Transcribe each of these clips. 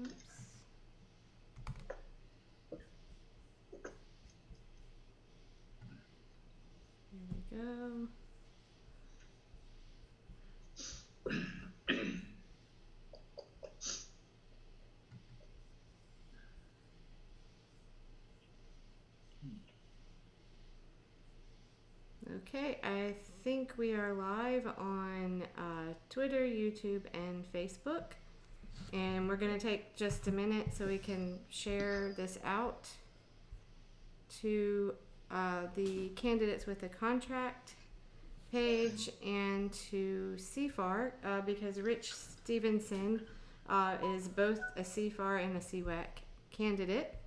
Oops. There we go. Okay, I think we are live on Twitter, YouTube, and Facebook. And we're going to take just a minute so we can share this out to the candidates with a contract page and to CFAR because Rich Stevenson is both a CFAR and a CWAC candidate.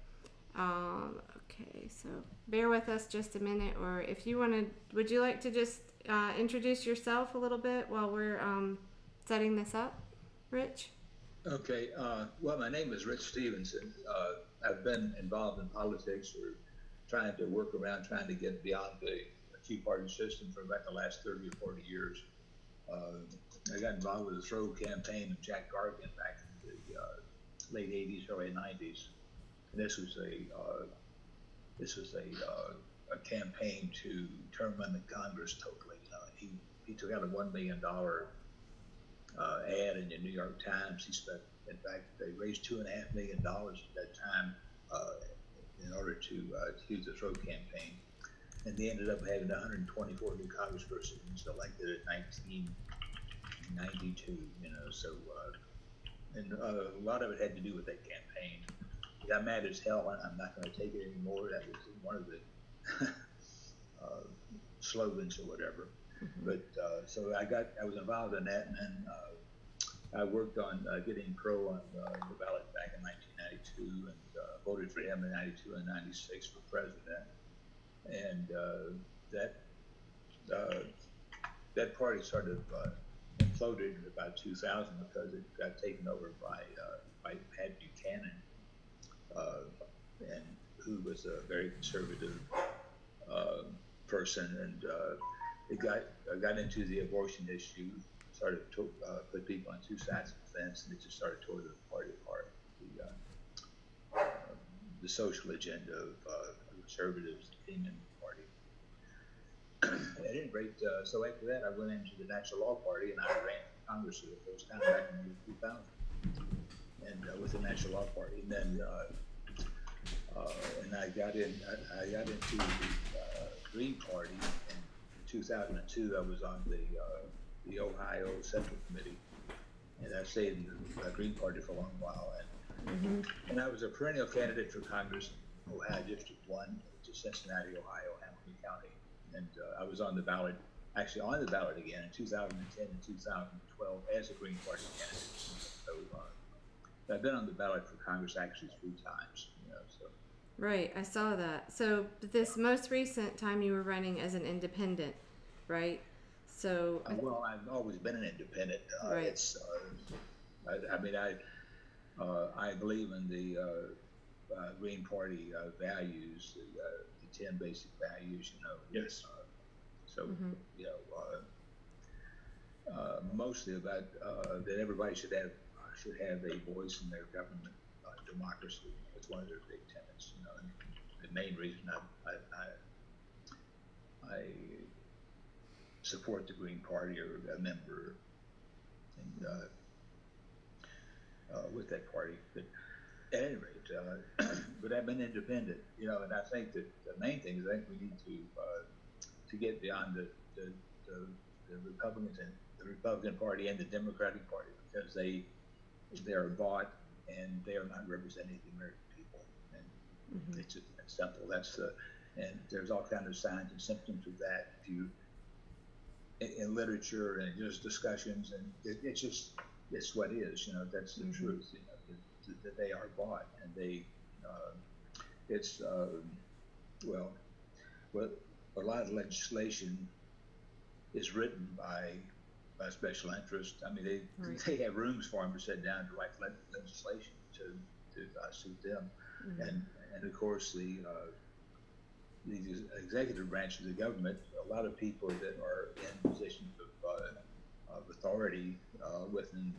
Okay, so bear with us just a minute, or if you want to, would you like to just introduce yourself a little bit while we're setting this up, Rich? Okay, well, my name is Rich Stevenson. I've been involved in politics or trying to work around, trying to get beyond the two-party system for about the last 30 or 40 years. I got involved with the throw campaign of Jack Garvin back in the late 80s, early 90s. And this was a campaign to term limit Congress totally. He took out a $1 million ad in the New York Times. He spent, in fact, they raised $2.5 million at that time in order to use the throw campaign. And they ended up having 124 new congresspersons elected in 1992. And a lot of it had to do with that campaign. I'm mad as hell, and I'm not going to take it anymore. That was one of the slogans or whatever. Mm-hmm. But so I was involved in that, and then I worked on getting Crow on the ballot back in 1992, and voted for him in 92 and 96 for president. And that party sort of imploded in about 2000 because it got taken over by Pat Buchanan, and who was a very conservative person, and it got into the abortion issue, started to put people on two sides of the fence, and it just started toward the party apart. The social agenda of conservatives came in the party. At any rate, so after that, I went into the National Law Party, and I ran for Congress for the first time back in the year 2000, and with the National Law Party, and then and I got into the Green Party in 2002. I was on the Ohio Central Committee, and I stayed in the Green Party for a long while. And I was a perennial candidate for Congress in Ohio District 1 to Cincinnati, Ohio, Hamilton County. And I was on the ballot again in 2010 and 2012 as a Green Party candidate. So I've been on the ballot for Congress actually 3 times. So. Right, I saw that. So this most recent time you were running as an independent, right? So well, I've always been an independent. Right. It's I believe in the Green Party values, the 10 basic values. Yes. So mostly about that everybody should have a voice in their government, democracy. It's one of their big tenets. And the main reason I support the Green Party or a member and with that party. But at any rate, but I've been independent, and I think that the main thing is I think we need to get beyond the Republicans and the Republican Party and the Democratic Party, because they are bought and they are not representing the American people. And it's just simple. And there's all kinds of signs and symptoms of that. If you in literature and just discussions, and it's what is. That's the truth. That they are bought, and they it's well, a lot of legislation is written by special interest. I mean, they have rooms for them to sit down to write legislation to suit them, and of course the executive branch of the government. A lot of people that are in positions of authority within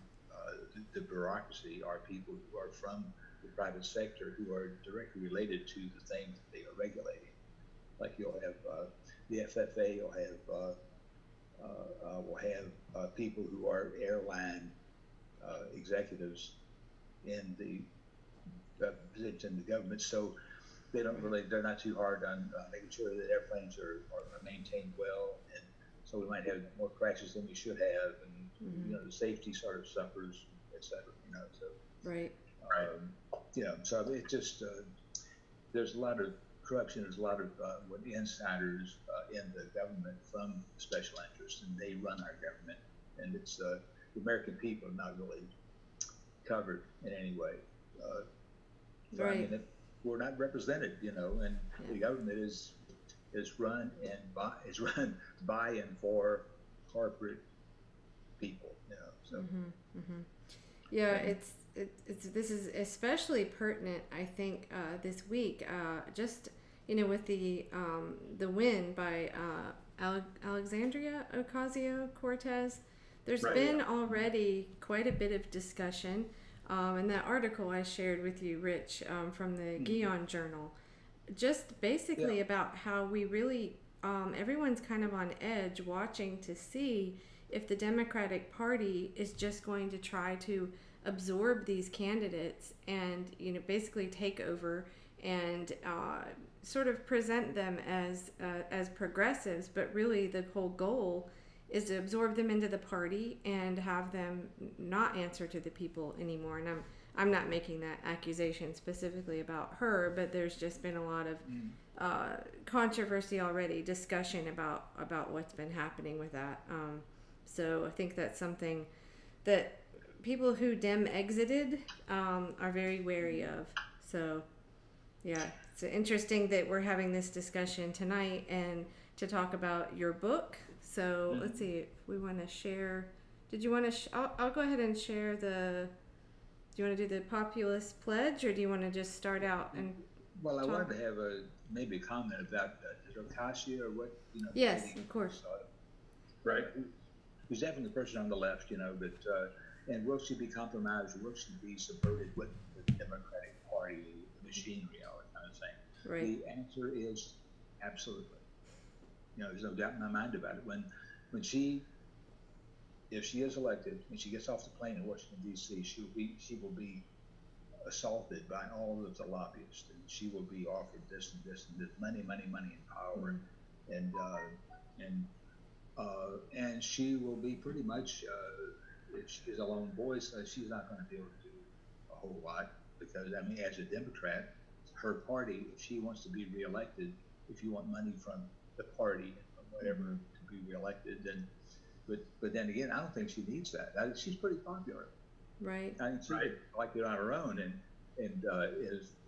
the bureaucracy are people who are from the private sector who are directly related to the things that they are regulating. Like you'll have the FFA will have people who are airline executives in the in the government, so they're not too hard on making sure that airplanes are maintained well, and so we might have more crashes than we should have, and you know, the safety sort of suffers, etc. You know, so Right. So it just there's a lot of corruption. There's a lot of insiders in the government from special interests, and they run our government, and it's the American people are not really covered in any way. So Right. I mean, we're not represented, you know, and the government is run by and for corporate people, you know. So Yeah, it's this is especially pertinent, I think, this week. Just with the win by Alexandria Ocasio-Cortez, there's been already quite a bit of discussion. In that article I shared with you, Rich, from the Guion Journal, just basically about how we really, everyone's kind of on edge watching to see if the Democratic Party is just going to try to absorb these candidates and, basically take over and sort of present them as progressives, but really the whole goal is to absorb them into the party and have them not answer to the people anymore. And I'm not making that accusation specifically about her, but there's just been a lot of controversy already, discussion about what's been happening with that. So I think that's something that people who Dem exited are very wary of. So yeah, it's interesting that we're having this discussion tonight and to talk about your book. So let's see if we want to share. Did you want to? I'll go ahead and share the. Do you want to do the populist pledge, or do you want to just start out and? Well, I wanted to have maybe a comment about Ocasio or what Yes, of course. Right. Who's definitely the person on the left, but and will she be compromised, or will she be subverted with the Democratic Party, the machinery, all that kind of thing? Right. The answer is absolutely. There's no doubt in my mind about it. If she is elected, when she gets off the plane in Washington D.C., she will be assaulted by all of the lobbyists, and she will be offered this and this and this money, and power, and she will be pretty much if she's a lone voice, she's not going to be able to do a whole lot because as a Democrat, her party, if she wants to be reelected, if you want money from the party and from whatever to be reelected, then but then again, I don't think she needs that. She's pretty popular. Right. She could elect it on her own, and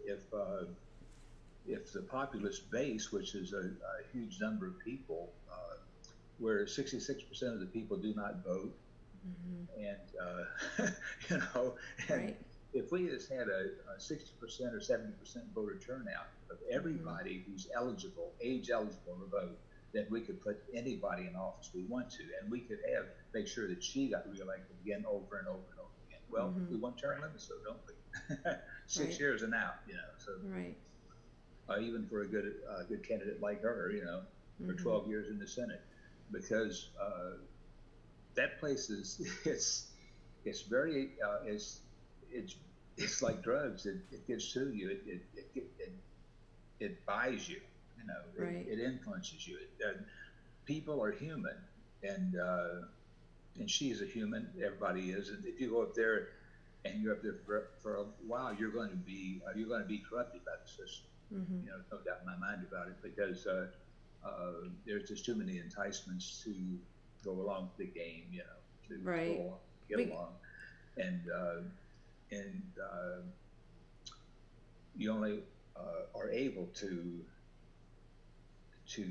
if the populist base, which is a huge number of people, where 66% of the people do not vote, and and if we just had a 60% or 70% voter turnout of everybody who's age eligible to vote, then we could put anybody in office we want to, and we could make sure that she got reelected again over and over and over again. Well, we want term limits, though, don't we? 6 years and out, So even for a good candidate like her, for 12 years in the Senate, because that place it's very it's like drugs. It gets to you. It buys you. It influences you. People are human, and she's a human. Everybody is. And if you go up there, and you're up there for a while, you're going to be corrupted by the system. No doubt in my mind about it, because there's just too many enticements to go along with the game. To get along, and you only are able to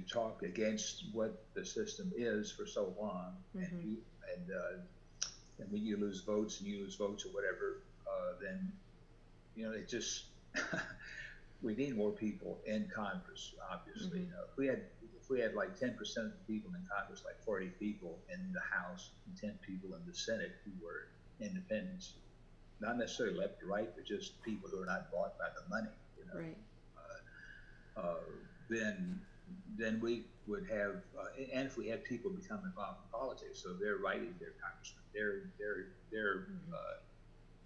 talk against what the system is for so long, and when you lose votes or whatever, then it just we need more people in Congress. Obviously, if we had like 10% of the people in Congress, like 40 people in the House and 10 people in the Senate who were independents, not necessarily left to right, but just people who are not bought by the money, you know, Right. uh, then we would have, and if we had people become involved in politics, so they're writing their congressman,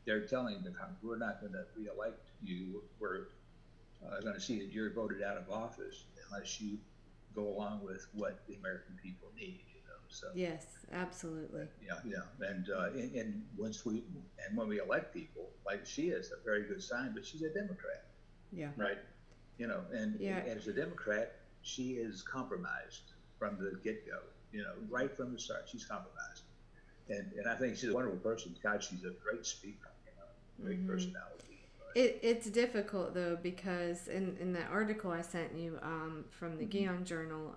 they're telling the Congress, we're not going to re-elect you. We're going to see that you're voted out of office unless you go along with what the American people need. You know, so Yes, absolutely. and when we elect people, like she is a very good sign, but she's a Democrat. Yeah. Right. You know, and Yeah. as a Democrat, she is compromised from the get-go. You know, right from the start, she's compromised. And I think she's a wonderful person. God, she's a great speaker, you know, great personality. It's difficult though, because in the article I sent you from the Guion Journal,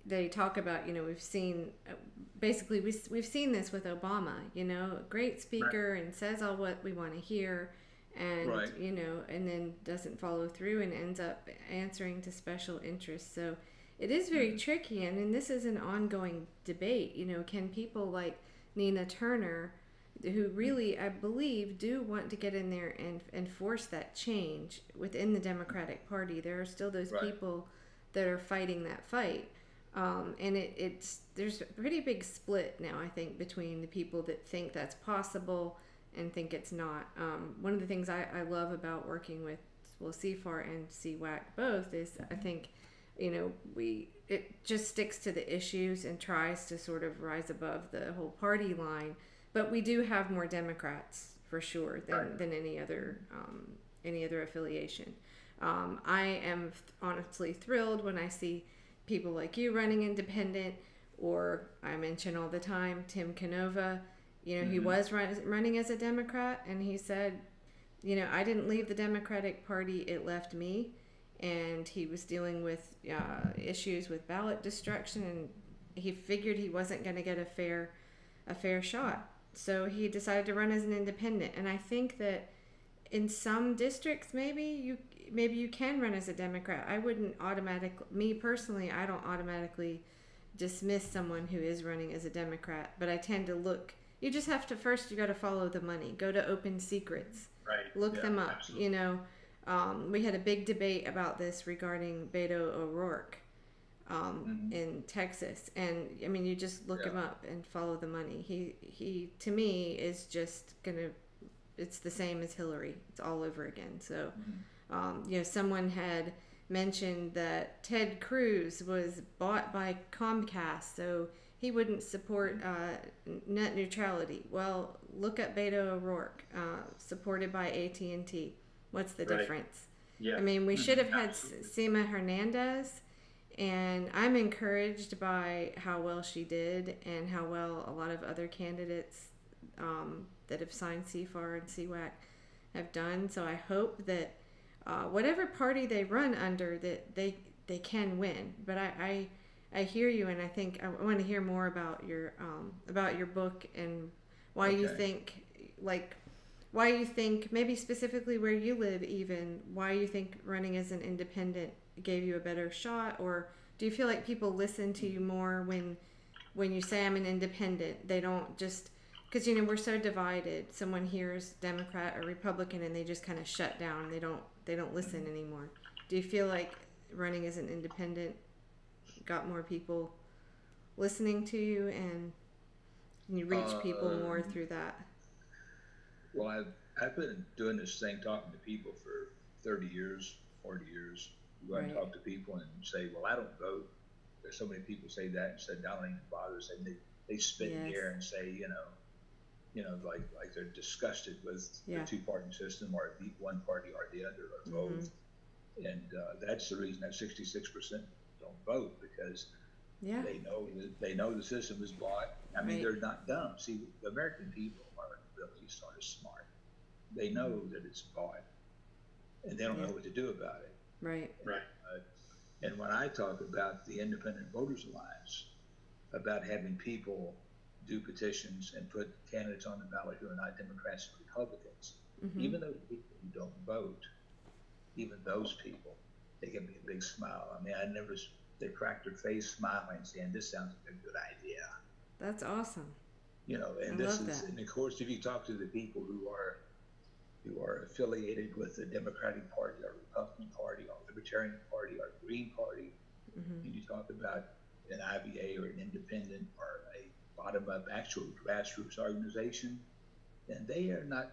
they talk about, you know, we've seen basically we've seen this with Obama, you know, a great speaker and says all what we want to hear, and you know, and then doesn't follow through and ends up answering to special interests. So it is very tricky, and this is an ongoing debate. You know, can people like Nina Turner, who really, I believe, do want to get in there and force that change within the Democratic Party. There are still those people that are fighting that fight. And there's a pretty big split now, I think, between the people that think that's possible and think it's not. One of the things I love about working with, well, CFAR and CWAC both, is I think, you know, it just sticks to the issues and tries to sort of rise above the whole party line. But we do have more Democrats for sure than any other affiliation. I am honestly thrilled when I see people like you running independent, or I mention all the time Tim Canova. You know, he was running as a Democrat, and he said, you know, I didn't leave the Democratic Party; it left me. And he was dealing with issues with ballot destruction, and he figured he wasn't going to get a fair shot. So he decided to run as an independent. And I think that in some districts, maybe you can run as a Democrat. I wouldn't me personally, I don't automatically dismiss someone who is running as a Democrat, but I tend to look, you just have to, first you got to follow the money, go to Open Secrets, look them up. Absolutely. You know, we had a big debate about this regarding Beto O'Rourke in Texas, and I mean, you just look him up and follow the money. He to me is just gonna, it's the same as Hillary. It's all over again. So you know, someone had mentioned that Ted Cruz was bought by Comcast, so he wouldn't support net neutrality. Well, look at Beto O'Rourke, supported by AT&T. What's the difference? Yeah. I mean, we should have had Sima Hernandez, and I'm encouraged by how well she did and how well a lot of other candidates that have signed CFAR and CWAC have done. So I hope that whatever party they run under, that they can win. But I hear you, and I think I want to hear more about your book and why you think, like, why you think, maybe specifically where you live, even why you think running as an independent gave you a better shot, or do you feel like people listen to you more when you say I'm an independent? They don't just, because, you know, we're so divided. Someone hears Democrat or Republican and they just kind of shut down. They don't listen anymore. Do you feel like running as an independent got more people listening to you, and you reach people more through that? Well, I've been doing this thing, talking to people for 30 years, 40 years. You go and talk to people and say, well, I don't vote. There's so many people say that and said, I don't even bother. They spit in the air and say, you know, like they're disgusted with the two-party system, or one party or the other, or both. And that's the reason that 66% don't vote, because they know the system is bought. I mean, they're not dumb. See, the American people are really sort of smart. They know that it's bought, and they don't know what to do about it. Right. And when I talk about the Independent Voters Alliance, about having people do petitions and put candidates on the ballot who are not Democrats and Republicans, even those people who don't vote, even those people, they give me a big smile. I mean, they crack their face smiling, saying, this sounds like a good idea. That's awesome. You know, I and this love is, that. and of course, if you talk to the people who are affiliated with the Democratic Party or Republican Party or Libertarian Party or Green Party, Mm-hmm. and you talk about an IBA or an independent or a bottom-up actual grassroots organization, and they are not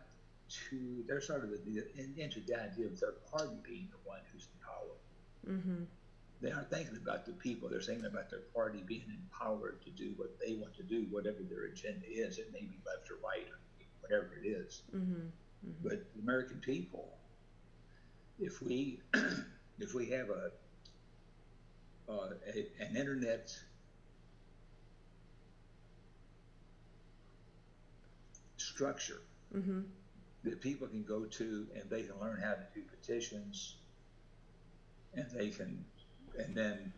too, they're sort of into the idea of their party being the one who's in power. Mm-hmm. They aren't thinking about the people. They're thinking about their party being empowered to do what they want to do, whatever their agenda is. It may be left or right or whatever it is. Mm-hmm. Mm-hmm. But the American people, if we if we have an internet structure Mm-hmm. that people can go to and they can learn how to do petitions and they can and then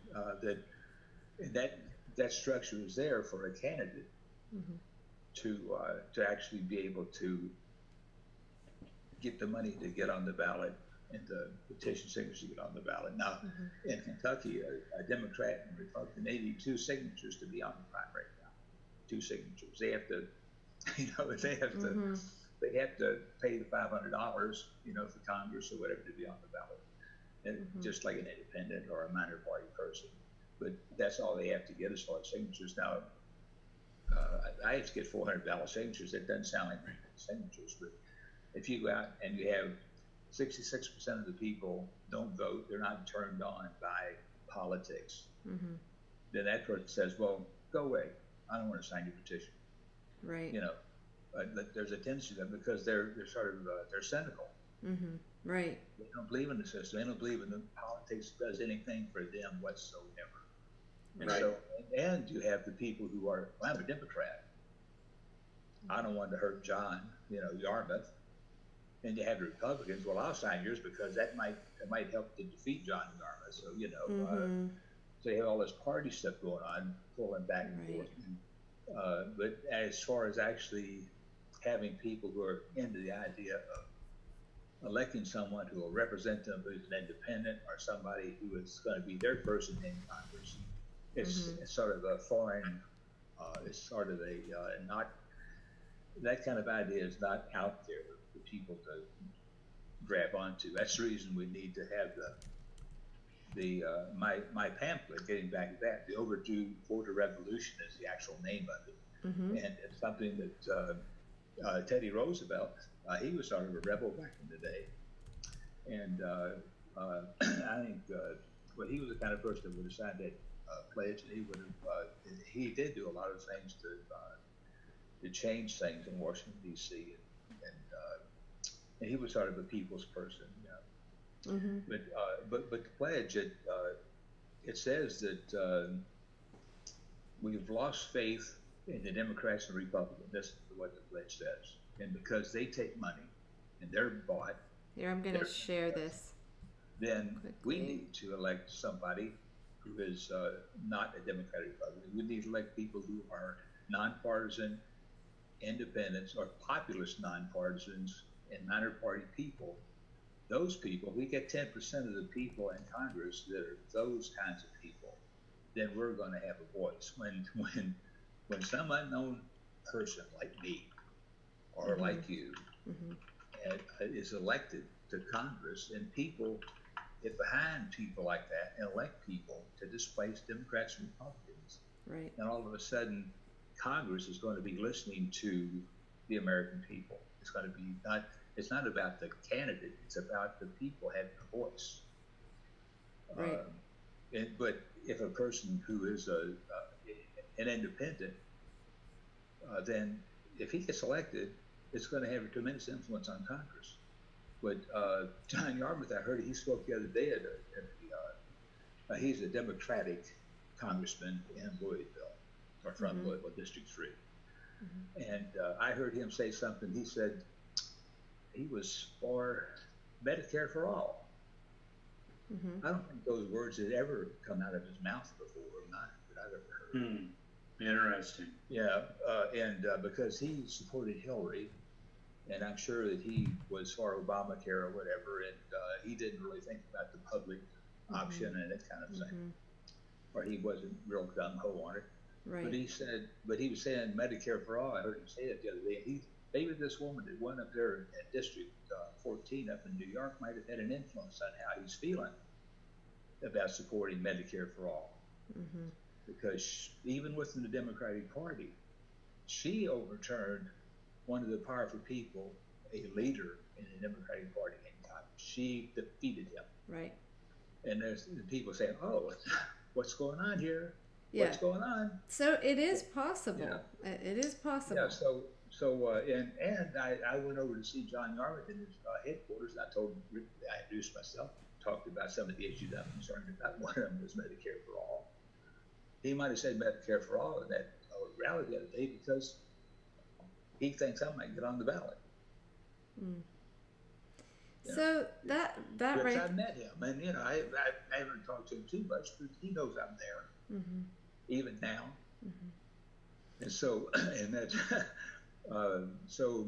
that structure is there for a candidate Mm-hmm. to actually be able to get the money to get on the ballot and the petition signatures to get on the ballot. Now, Mm-hmm. in Kentucky, a Democrat and a Republican, they need 2 signatures to be on the primary now. 2 signatures. They have to, Mm-hmm. they have to pay the $500, for Congress or whatever to be on the ballot, and Mm-hmm. just like an independent or a minor party person. But that's all they have to get as far as signatures. Now, I have to get 400 ballot signatures. That doesn't sound like very many signatures, but if you go out and you have 66% of the people don't vote, they're not turned on by politics, Mm-hmm. then that person says, well, go away. I don't want to sign your petition. Right. There's a tendency to them because they're sort of they're cynical. Mm-hmm. Right. They don't believe in the system. They don't believe in the politics does anything for them whatsoever. And Right. so, and you have the people who are, well, I'm a Democrat. I don't want to hurt John, Yarmouth. And you have the Republicans. Well, I'll sign yours because it might help to defeat John Yarmouth. So Mm-hmm. so you have all this party stuff going on, pulling back and Right. forth. But as far as actually having people who are into the idea of electing someone who will represent them who's an independent or somebody who is going to be their person in Congress, it's sort of a foreign. It's sort of a not that kind of idea is not out there for people to grab onto. That's the reason we need to have my pamphlet. Getting back to that, the Overdue Voter Revolution is the actual name of it, Mm-hmm. and it's something that Teddy Roosevelt. He was sort of a rebel back in the day, and I think well, he was the kind of person that would have signed that pledge, and he would have. He did do a lot of things to change things in Washington D.C. And he was sort of a people's person, Mm-hmm. But the pledge it says that we've lost faith in the Democrats and Republicans. This is what the pledge says, and because they take money and they're bought, Here, I'm going to share this then we quickly. need to elect somebody who is not a Democratic Republican. We need to elect people who are nonpartisan independents or populist nonpartisans and minor party people. Those people, we get 10% of the people in Congress that are those kinds of people, then we're going to have a voice. When some unknown person like me or Mm-hmm. like you Mm-hmm. is elected to Congress, and people get behind people like that and elect people to displace Democrats and Republicans, Right. and all of a sudden Congress is going to be listening to the American people. It's going to be it's not about the candidate, it's about the people having a voice. Right. But if a person who is an independent, then if he gets elected, it's going to have a tremendous influence on Congress. But John Yarmouth, I heard he spoke the other day he's a Democratic congressman in Louisville, or from Mm-hmm. Louisville, District 3. Mm-hmm. And I heard him say something. He said he was for Medicare for all. Mm-hmm. I don't think those words had ever come out of his mouth before, not that I've ever heard. Interesting. Yeah, and because he supported Hillary, and I'm sure that he was for Obamacare or whatever, and he didn't really think about the public option and that kind of thing, or he wasn't real gung ho on it. Right. But he was saying Medicare for all. I heard him say it the other day. Maybe this woman that went up there at District 14 up in New York might have had an influence on how he's feeling about supporting Medicare for all. Mm-hmm. Because even within the Democratic Party, she overturned one of the powerful people, a leader in the Democratic Party in Congress. She defeated him. Right. And there's people saying, "Oh, what's going on here? Yeah. What's going on?" So it is possible. Yeah. It is possible. Yeah. And I went over to see John Yarmouth in his headquarters. And I introduced myself, talked about some of the issues I'm concerned about. One of them was Medicare for all. He might have said Medicare for all in that rally the other day because he thinks I might get on the ballot. Mm. So that right. I met him, and I haven't talked to him too much, but he knows I'm there, mm-hmm. even now. Mm-hmm. And so, so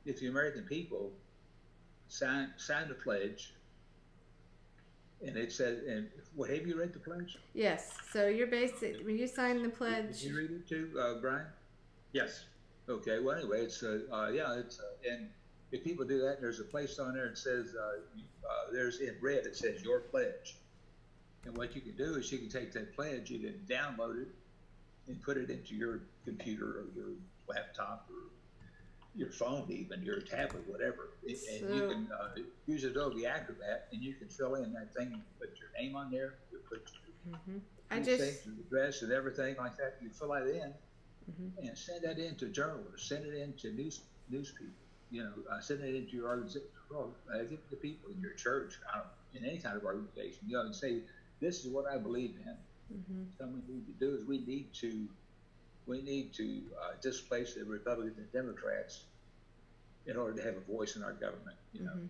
if the American people sign the pledge, and it says, and what, have you read the pledge? Yes. So you're when you sign the pledge. Did you read it too, Brian? Yes. Okay. Well, anyway, it's and if people do that, there's a place on there that says, there's in red, it says your pledge. And what you can do is you can take that pledge, you can download it and put it into your computer or your laptop or your phone, even your tablet, whatever. And you can use Adobe Acrobat and you can fill in that thing, you put your name on there, you put your address and everything like that. You fill that in and send that in to journalists, send it in to news people. Send it into your organization, give it to people in your church, in any kind of organization, and say, this is what I believe in. Mm-hmm. Something we need to do is we need to displace the Republicans and Democrats in order to have a voice in our government.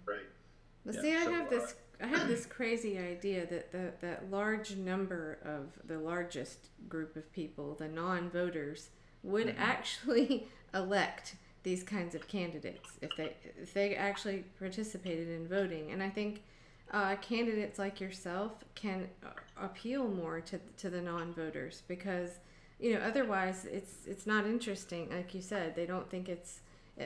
Right. Well, see, I have this crazy idea that that large number of the largest group of people, the non-voters, would actually elect these kinds of candidates if they actually participated in voting. And I think candidates like yourself can appeal more to the non-voters because otherwise it's not interesting. Like you said, they don't think it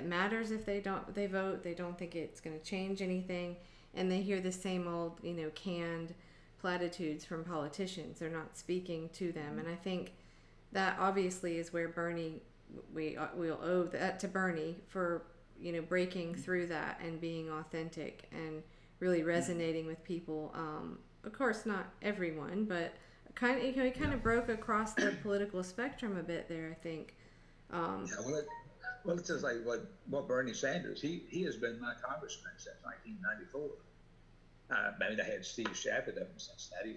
matters if they vote. They don't think it's going to change anything, and they hear the same old canned platitudes from politicians. They're not speaking to them, and I think that obviously is where Bernie. We'll owe that to Bernie for breaking through that and being authentic and really resonating with people. Of course, not everyone, but he kind of broke across the political spectrum a bit there. I think. Well, it's just like what Bernie Sanders. He has been my congressman since 1994. I had Steve Shapiro up in Cincinnati,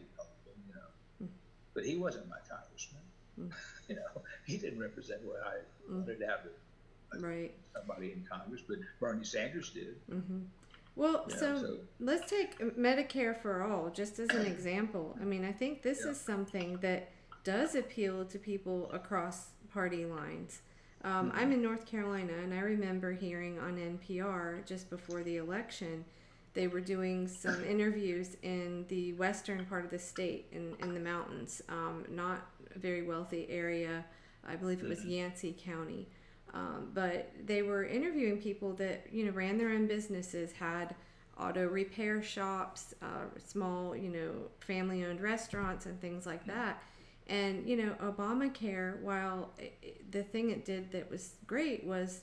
but he wasn't my congressman. He didn't represent what I wanted to have somebody in Congress, but Bernie Sanders did. Mm-hmm. Well, so let's take Medicare for all just as an example. I mean, I think this is something that does appeal to people across party lines. I'm in North Carolina, and I remember hearing on NPR just before the election, they were doing some interviews in the western part of the state, in the mountains, not a very wealthy area. I believe it was Yancey County. But they were interviewing people that, ran their own businesses, had auto repair shops, small, family-owned restaurants and things like that. And, Obamacare, while the thing it did that was great was,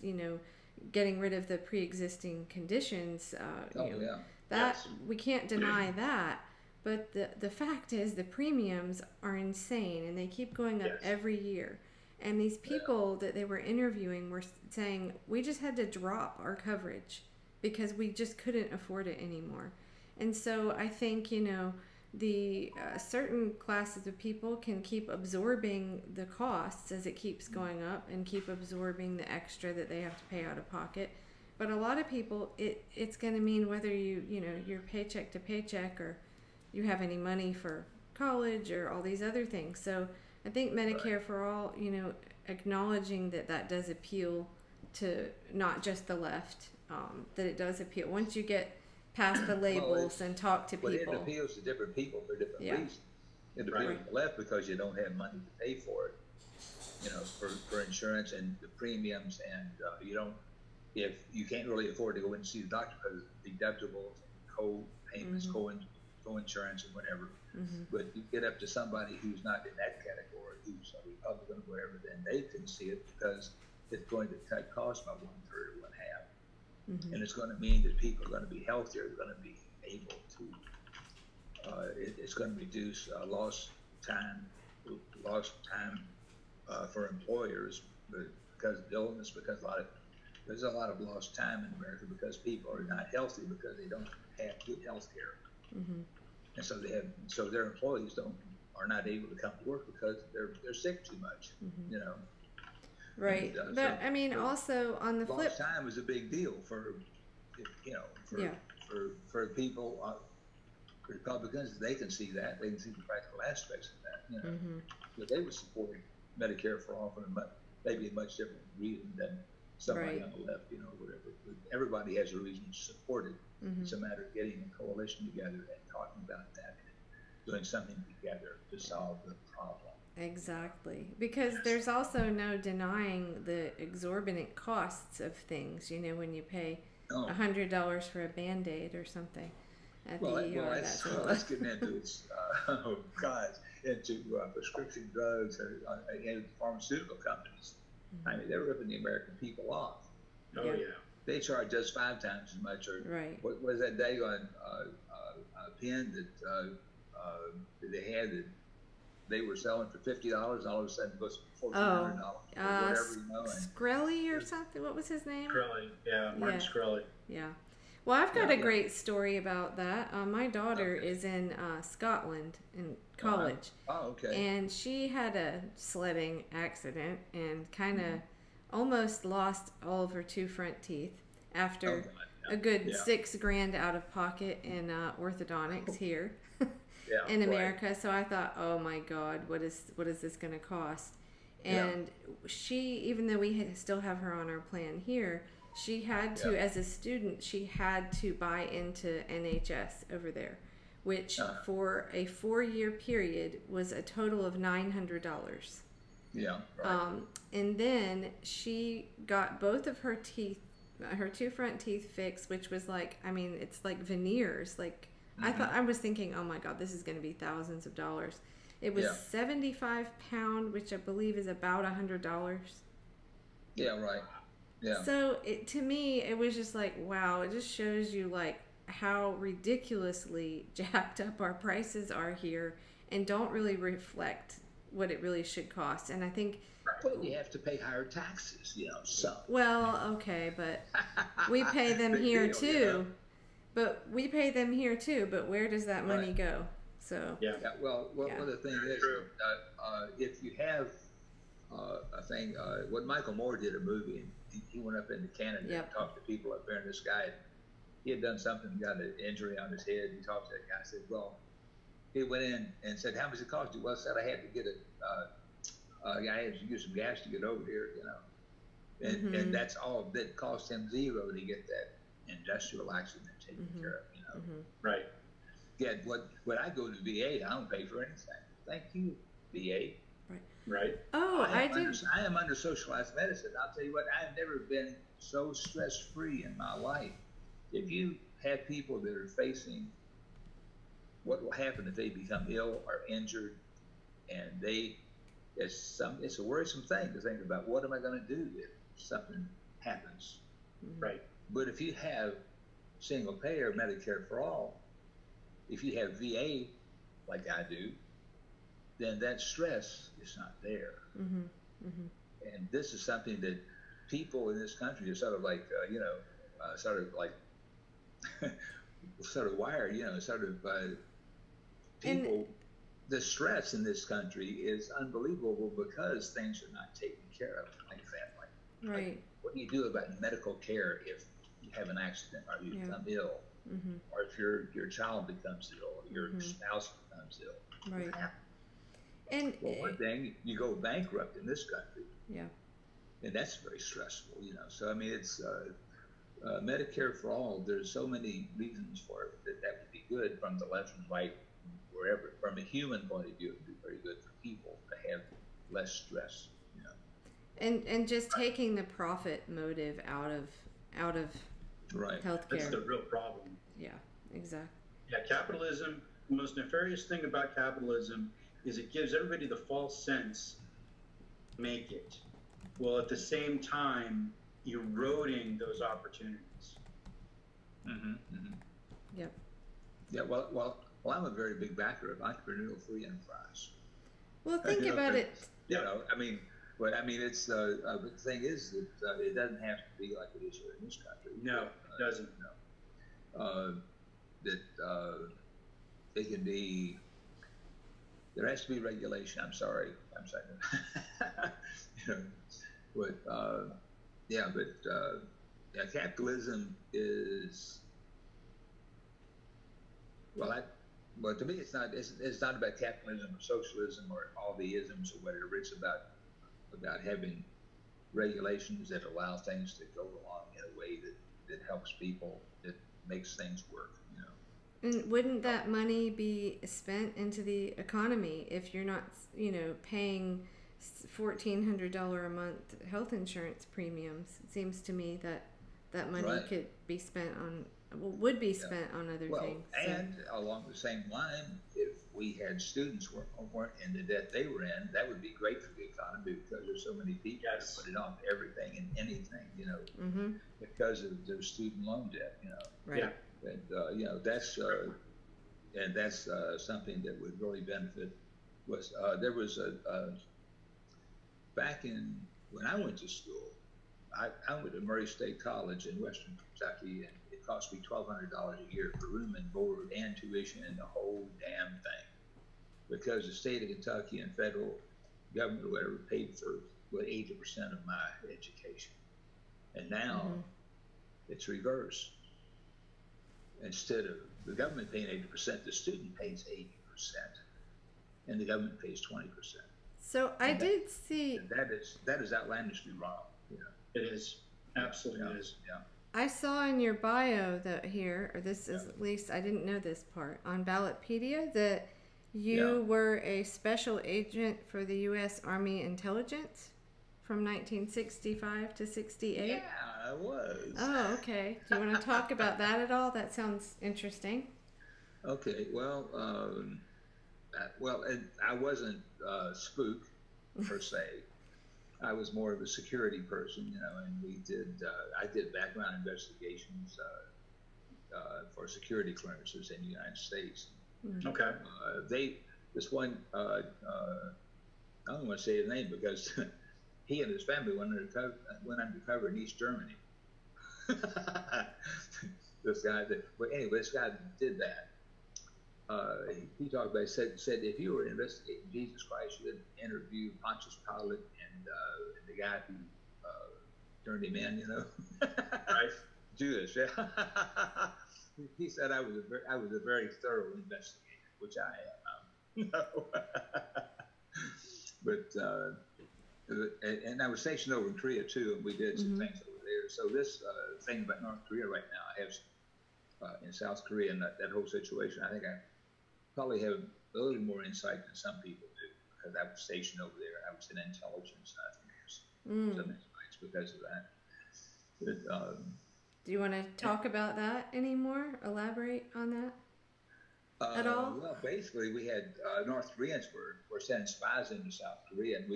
getting rid of the pre-existing conditions, we can't deny that. But the fact is the premiums are insane and they keep going up every year. And these people that they were interviewing were saying, we just had to drop our coverage because we just couldn't afford it anymore. And so I think, the certain classes of people can keep absorbing the costs as it keeps going up and keep absorbing the extra that they have to pay out of pocket. But a lot of people, it's going to mean whether you're paycheck to paycheck or you have any money for college or all these other things. So I think Medicare for all, acknowledging that does appeal to not just the left, that it does appeal. Once you get past the labels and talk to people. But it appeals to different people for different reasons. It appeals to the left because you don't have money to pay for it. for insurance and the premiums, and you don't, if you can't really afford to go in and see the doctor because deductibles and co-payments, co-insurance and whatever. But you get up to somebody who's not in that category, who's a Republican or whatever, then they can see it because it's going to cut costs by 1/3 or 1/2. And it's going to mean that people are going to be healthier, they're going to be able to, it's going to reduce lost time for employers because of illness, because there's a lot of lost time in America because people are not healthy because they don't have good health care. And so their employees are not able to come to work because they're sick too much, Right. And, but I mean, also on the flip, lost time is a big deal for people. Republicans, they can see that. They can see the practical aspects of that. But they would support Medicare for all for maybe a much different reason than somebody on the left, whatever. But everybody has a reason to support it. It's a matter of getting a coalition together and talking about that and doing something together to solve the problem. Exactly. Because there's also no denying the exorbitant costs of things, when you pay $100 for a Band-Aid or something at the ER. Let's get into into prescription drugs and pharmaceutical companies. I mean, they're ripping the American people off. They charge us 5 times as much. Or what was that day on a pen that they had that they were selling for $50, and all of a sudden it goes for $1,400 or whatever, Skrelly or something. What was his name? Skrelly, Martin Skrelly. Yeah. Well, I've got a great story about that. My daughter is in Scotland in college. And she had a sledding accident and kind of almost lost all of her 2 front teeth after a good $6,000 out of pocket in orthodontics here in America. So I thought, oh my God, what is this going to cost? And she, even though we still have her on our plan here, she had to, as a student, she had to buy into NHS over there, which for a 4-year period was a total of $900. And then she got both of her teeth, her 2 front teeth fixed, which was like, I mean, it's like veneers. Like I was thinking, oh my God, this is going to be thousands of dollars. It was £75, which I believe is about $100. So to me, it was just like, wow, it just shows you like how ridiculously jacked up our prices are here and don't really reflect what it really should cost. And I think you have to pay higher taxes, so. Well, okay, but we pay them here too. But we pay them here too, but where does that money go? So well, the thing is, if you have a thing, what Michael Moore did a movie, and he went up into Canada and talked to people up there, and this guy, he had done something, got an injury on his head. He talked to that guy, said, well, he went in and said, how much it cost you? Well, said, I had to get I had to use some gas to get over here, and that's all. That cost him $0 to get that industrial accident taken care of, Yeah, when I go to VA, I don't pay for anything. Thank you, VA. Right. Oh, I am under socialized medicine. I'll tell you what, I've never been so stress-free in my life. If you have people that are facing what will happen if they become ill or injured, and it's a worrisome thing to think about. What am I going to do if something happens? But if you have single payer Medicare for all, if you have VA like I do, then that stress is not there. And this is something that people in this country are sort of like, sort of wired, people. The stress in this country is unbelievable because things are not taken care of like that. Like, what do you do about medical care if you have an accident or you become ill, or if your child becomes ill, or your spouse becomes ill? And one thing, you go bankrupt in this country, and that's very stressful, So I mean, it's Medicare for all. There's so many reasons for it that would be good from the left and right, wherever. From a human point of view, it would be very good for people to have less stress, And just taking the profit motive out of Right. healthcare. That's the real problem. Yeah, exactly. Yeah, capitalism, the most nefarious thing about capitalism is it gives everybody the false sense, make it, while at the same time eroding those opportunities. Mm-hmm. Mm-hmm. Yep. Yeah. Well, I'm a very big backer of entrepreneurial free enterprise. Well, think about it. You know, I mean, but I mean, it's the thing is that it doesn't have to be like it is here in this country. No, it doesn't. No. That it can be. There has to be regulation. I'm sorry. You know, but yeah, but yeah, capitalism is well, to me, it's not. It's not about capitalism or socialism or all the isms or whatever. It's about having regulations that allow things to go along in a way that helps people, that makes things work. You know. And wouldn't that money be spent into the economy if you're not, paying $1,400 a month health insurance premiums? It seems to me that money Right. could be spent on, would be spent on other things. So. And along the same line, if we had students who weren't in the debt they were in, that would be great for the economy because there's so many people that put it on everything and anything, Mm-hmm. because of their student loan debt, Right. Yeah. And that's something that would really benefit. There was back in when I went to school, I went to Murray State College in Western Kentucky, and it cost me $1,200 a year for room and board and tuition and the whole damn thing, because the state of Kentucky and federal government or whatever paid for 80% of my education, and now it's reversed. Instead of the government paying 80%, the student pays 80%, and the government pays 20%. So I did see. That is outlandishly wrong. It is. Absolutely is. Yeah. I saw in your bio that here, or this is at least I didn't know this part on Ballotpedia, that you were a special agent for the U.S. Army Intelligence from 1965 to 68. Yeah, I was. Oh, okay. Do you want to talk about that at all? That sounds interesting. Okay. Well, and I wasn't spook per se. I was more of a security person, and I did background investigations for security clearances in the United States. Okay. This one, I don't want to say his name because he and his family went undercover in East Germany. This guy did that. He talked about, said if you were investigating Jesus Christ, you would interview Pontius Pilate and the guy who turned him in, Right. Judas. Yeah. He said I was a very thorough investigator, which I am. But and I was stationed over in Korea too, and we did some things over there. So this thing about North Korea right now, I have in South Korea and that whole situation. I think I probably have a little more insight than some people do because I was stationed over there. I was in intelligence, and I think there's some insights because of that. But, do you want to talk about that anymore? Elaborate on that at all? Well, basically, we had North Koreans were sending spies into South Korea, and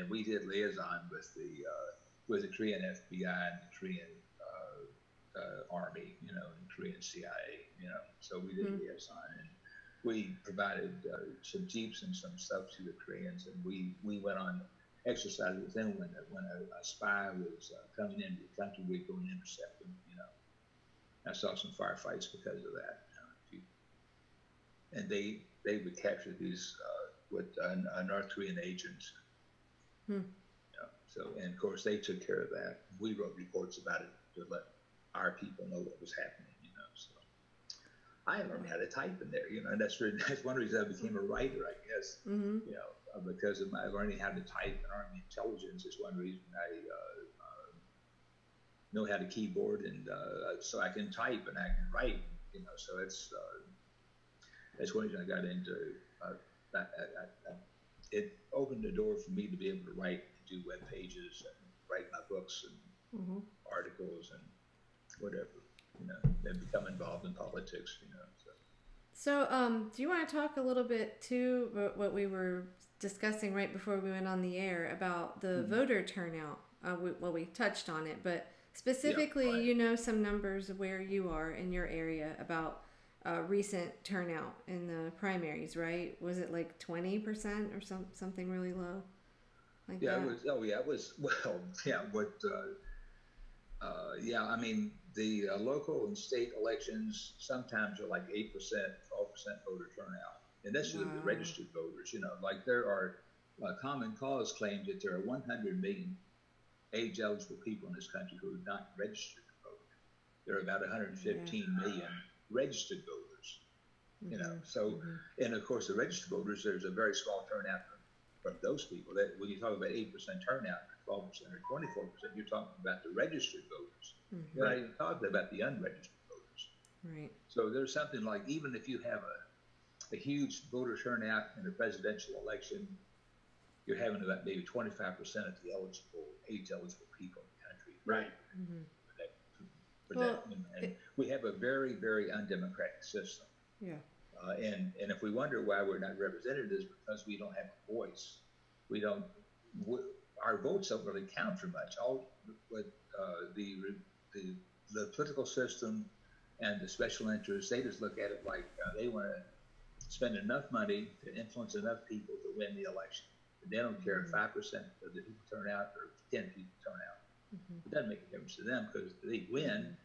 we did liaison with the Korean FBI and the Korean Army, and Korean CIA, So we did liaison, and we provided some jeeps and some stuff to the Koreans, and we went on exercises with them when a spy was coming into the country. We'd go and intercept them. I saw some firefights because of that. And they would capture these North Korean agents. So, and of course they took care of that. We wrote reports about it to let our people know what was happening. So I learned how to type in there. And that's one reason I became a writer, I guess. Because of my learning how to type in Army intelligence is one reason I know how to keyboard, and so I can type and I can write. So that's one reason I got into. It opened the door for me to be able to write and do web pages and write my books and articles and whatever, and become involved in politics, So, do you want to talk a little bit too about what we were discussing right before we went on the air about the voter turnout? We touched on it, but specifically, yeah, right. some numbers where you are in your area about recent turnout in the primaries, right? Was it like 20% or something really low like Yeah, that? it was. Oh, yeah, it was. Well, yeah. Yeah. I mean, the local and state elections sometimes are like 8%, 12% voter turnout, and this is the Wow. registered voters. Like there are Common Cause claims that there are 100 million age-eligible people in this country who are not registered to vote. There are about Yeah. 115 million registered voters. Mhm. So, Mhm. and of course, the registered voters, there's a very small turnout from those people. That when you talk about 8% turnout, 12% or 24%, you're talking about the registered voters. You're Mhm. not even talking about the unregistered voters. Right. So there's something like, even if you have a huge voter turnout in a presidential election, you're having about maybe 25% of the age-eligible people in the country Right. Mhm. for that. For that, Well, and we have a very, very undemocratic system. yeah. And if we wonder why we're not represented, it's because we don't have a voice. We don't. Our votes don't really count for much. All what the the political system and the special interests, they just look at it like they want to spend enough money to influence enough people to win the election. They don't care if 5% of the people turn out or 10 people turn out. It doesn't make a difference to them because they win,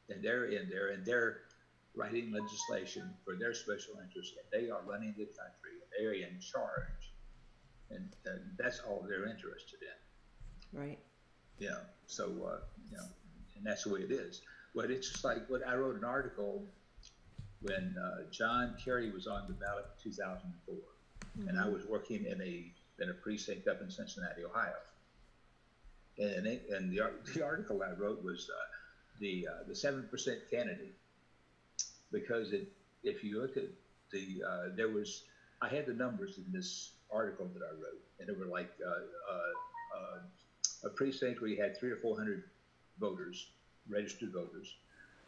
and they're in there, and they're writing legislation for their special interests, and they are running the country, and they're in charge, and that's all they're interested in. Right. So and that's the way it is. But it's just like what I wrote an article when John Kerry was on the ballot in 2004, and I was working in a precinct up in Cincinnati, Ohio, and the article I wrote was the 7% candidate, because if you look at I had the numbers in this article that I wrote, and it were like a precinct where you had 300 or 400 voters, registered voters,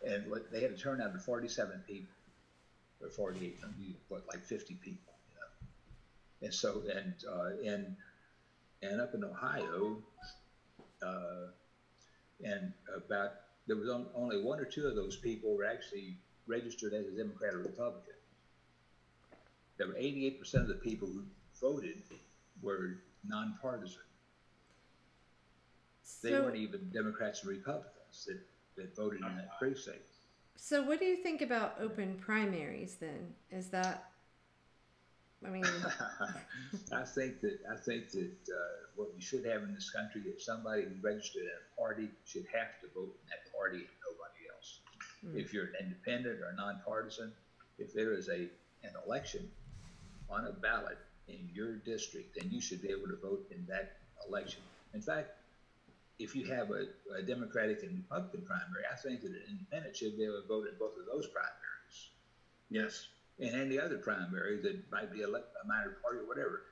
and they had a turnout of 47 people or 48, like 50 people, and so and up in Ohio, uh, and about there was only one or two of those people were actually registered as a Democrat or Republican. There were 88% of the people who voted were nonpartisan. They So, weren't even Democrats and Republicans that voted in that precinct. so what do you think about open primaries then? Is that, I mean, I think that what we should have in this country is somebody who registered in a party should have to vote in that party and nobody else. If you're an independent or nonpartisan, if there is an election on a ballot in your district, then you should be able to vote in that election. In fact, if you have a Democratic and Republican primary, I think that an independent should be able to vote in both of those primaries. Yes. And any other primary that might be a minor party or whatever.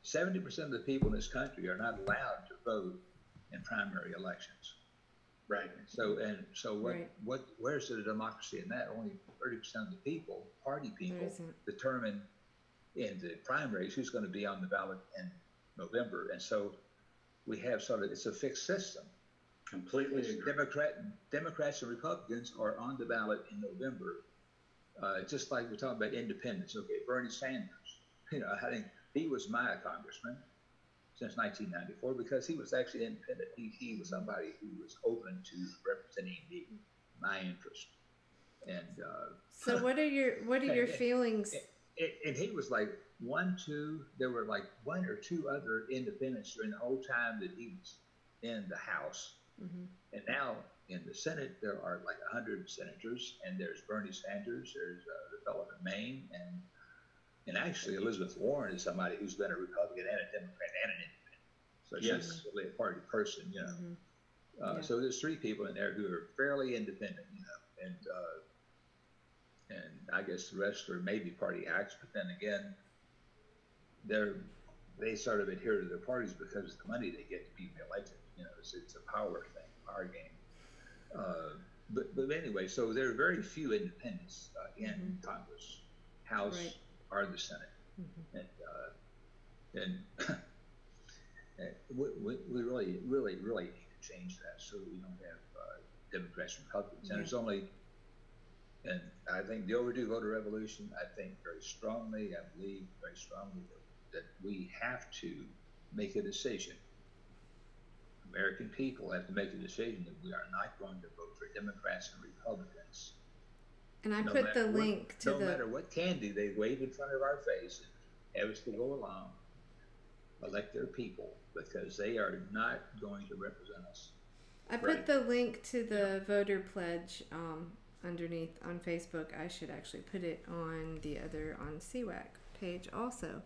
70% of the people in this country are not allowed to vote in primary elections. Right. So right. where's the democracy in that? Only 30% of the people, party There people, isn't. determine in the primaries who's going to be on the ballot in November. And so we have it's a fixed system. Completely agree. Democrats and Republicans are on the ballot in November, just like we're talking about independents. Okay, Bernie Sanders, I think he was my congressman since 1994 because he was actually independent. He was somebody who was open to representing my interest. And So what are your feelings? and he was like there were like one or two other independents during the whole time that he was in the House. And now in the Senate, there are like 100 senators, and there's Bernie Sanders, there's the fellow from Maine, and actually Elizabeth Warren is somebody who's been a Republican and a Democrat and an independent. So she's really a party person, Yeah. So there's three people in there who are fairly independent, and I guess the rest are maybe party acts, but then again, they sort of adhere to their parties because of the money they get to be elected. You know, it's a power thing, power game. But anyway, so there are very few independents in Congress, House, or the Senate, and we really need to change that so we don't have Democrats and Republicans. And it's only, and I think the overdue voter revolution. I think very strongly. I believe very strongly that we have to make a decision. American people have to make a decision that we are not going to vote for Democrats and Republicans. And I put the link to no matter what candy they wave in front of our face and have us to go along, elect their people, because they are not going to represent us. I put the link to the voter pledge underneath on Facebook. I should actually put it on CWAC page also.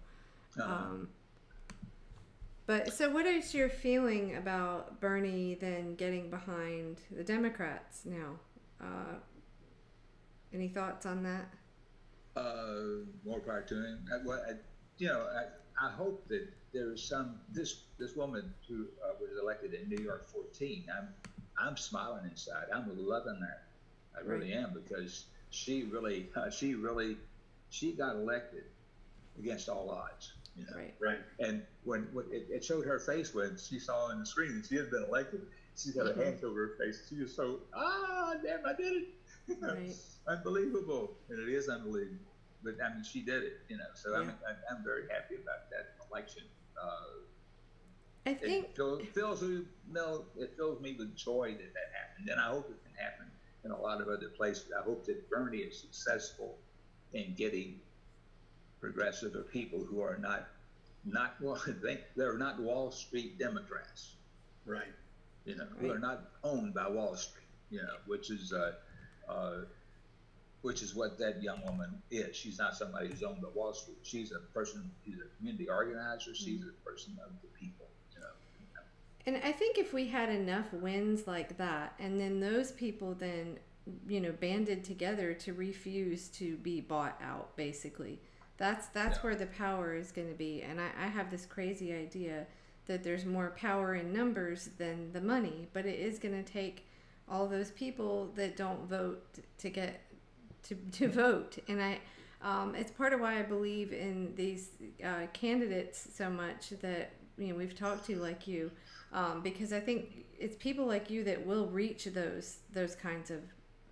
But so what is your feeling about Bernie then getting behind the Democrats now? Any thoughts on that? More power to him. I hope that there is some, this woman who was elected in New York 14, I'm smiling inside. I'm loving that. I really am, because she got elected against all odds. You know? Right. And when it showed her face when she saw on the screen that she had been elected, she got her hands over her face. She was so, damn, I did it. Right. Unbelievable. And it is unbelievable. But I mean, she did it, you know, so I'm very happy about that election. I think it fills me with joy that happened. And I hope it can happen in a lot of other places. I hope that Bernie is successful in getting progressive or people who are not they're not Wall Street Democrats, right? You know, who are not owned by Wall Street. You know, which is what that young woman is. She's not somebody who's owned by Wall Street. She's a person. She's a community organizer. She's a person of the people. You know. And I think if we had enough wins like that, and then those people then, you know, banded together to refuse to be bought out, basically. That's where the power is going to be. And I have this crazy idea that there's more power in numbers than the money, but it is going to take all those people that don't vote to get to vote. And it's part of why I believe in these candidates so much that, you know, we've talked to, like you, because I think it's people like you that will reach those kinds of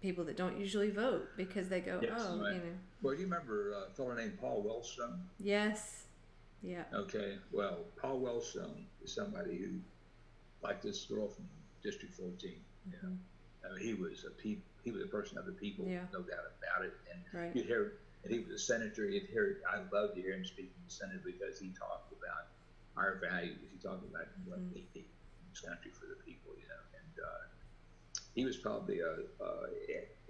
people that don't usually vote, because they go, you know. Well, do you remember a fellow named Paul Wellstone? Yes. Yeah. Okay. Well, Paul Wellstone is somebody who, like this girl from District 14, you know, I mean, he was a person of the people, no doubt about it. And you'd hear, and he was a senator. I loved to hear him speak in the Senate, because he talked about our values. He talked about what they did in this country for the people, you know. And he was probably a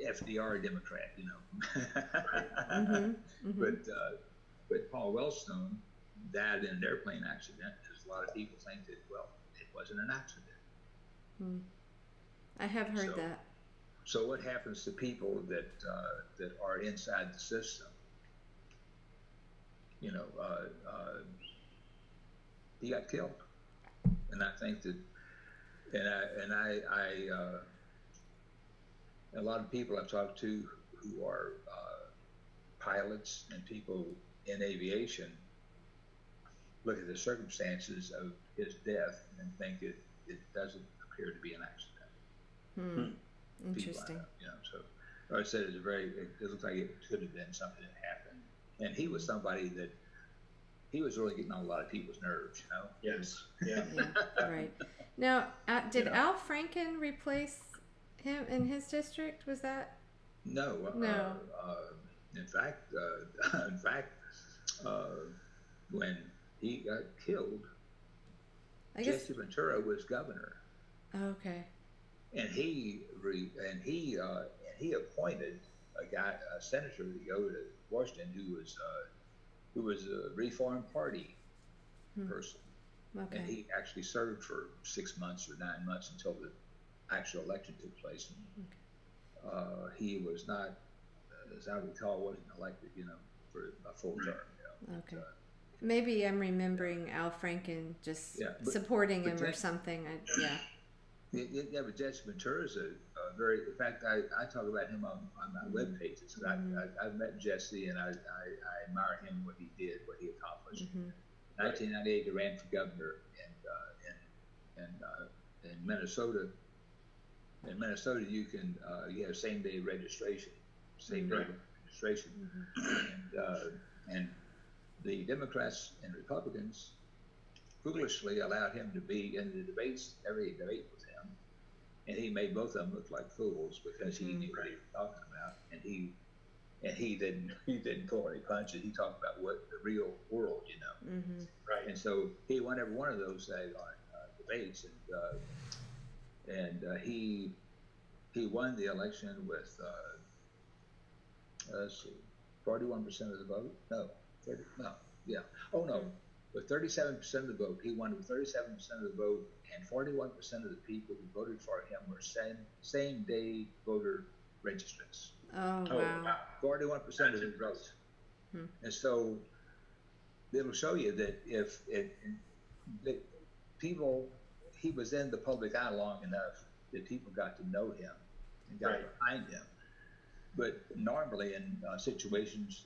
FDR Democrat, you know. But Paul Wellstone died in an airplane accident. There's a lot of people think that, well, it wasn't an accident. I have heard that. So what happens to people that are inside the system? You know, he got killed, and I think that, and I a lot of people I've talked to who are pilots and people in aviation look at the circumstances of his death and think it doesn't appear to be an accident. Interesting. You know, so like I said, it looks like it could have been something that happened. And he was somebody that he was really getting on a lot of people's nerves, you know? Yes. Yeah. Right. Now, did Al Franken replace him in his district? Was that? No. No. In fact, when he got killed, Jesse Ventura was governor. Okay. And he appointed a senator to go to Washington who was a Reform Party person. Okay. And he actually served for 6 months or 9 months until the actual election took place. And, he was not, as I recall, wasn't elected, you know, for a full term. You know. Okay. Maybe I'm remembering Al Franken just supporting him or something. Yeah, but Jesse Ventura is a very. In fact, I talk about him on my web pages. I've met Jesse, and I admire him, what he did, what he accomplished. Mm-hmm. 1998, he ran for governor in Minnesota. In Minnesota, you have same day registration, and the Democrats and Republicans foolishly allowed him to be in the debates, every debate with him, and he made both of them look like fools because he knew what he was talking about, and he didn't pull any punches. He talked about what the real world, Mm-hmm. Right. And so he won every one of those debates, and he won the election with let's see, 41% of the vote. With 37% of the vote. He won with 37% of the vote, and 41% of the people who voted for him were same day voter registrants. Oh wow! 41% of the vote. And so it'll show you that he was in the public eye long enough that people got to know him and got behind him. But normally in situations,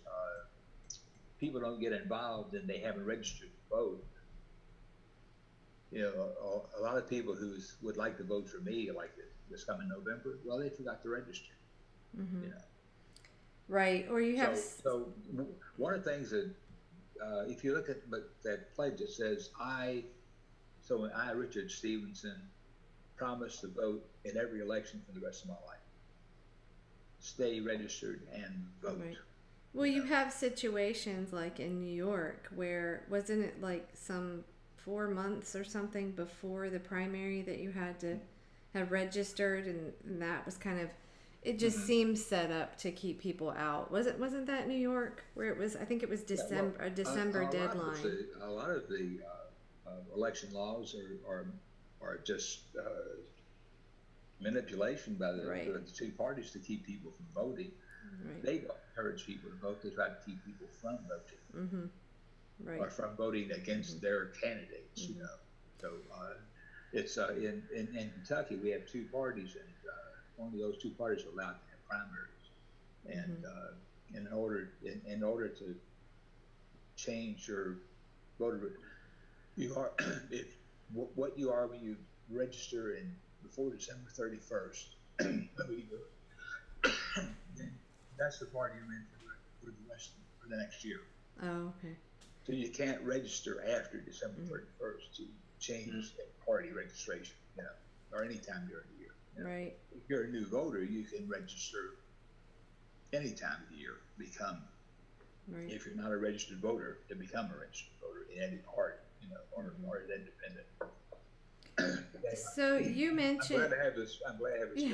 people don't get involved and they haven't registered to vote. A lot of people who would like to vote for me, like this coming November, well, they forgot to register. Mm-hmm. Right, or you have. So one of the things that, if you look at that pledge, it says, I, Richard Stevenson, promise to vote in every election for the rest of my life. Stay registered and vote. Right. Well, you have situations like in New York where, wasn't it like some 4 months or something before the primary that you had to have registered, and that was kind of, it just seems set up to keep people out. Wasn't that New York where it was? I think it was December, a December deadline. A lot of the election laws are just manipulation by the two parties to keep people from voting. Right. They don't encourage people to vote. They try to keep people from voting, or from voting against their candidates. So it's in Kentucky we have two parties, and only those two parties are allowed to have primaries. And in order to change your voter, you are what you are when you register before December 31st. Then that's the party you're in for the next year. Oh, okay. So you can't register after December 31st to change party registration, or any time during the year. Right. If you're a new voter, you can register any time of the year. If you're not a registered voter, to become a registered voter in any party, or an independent. So you mentioned. I'm glad to have this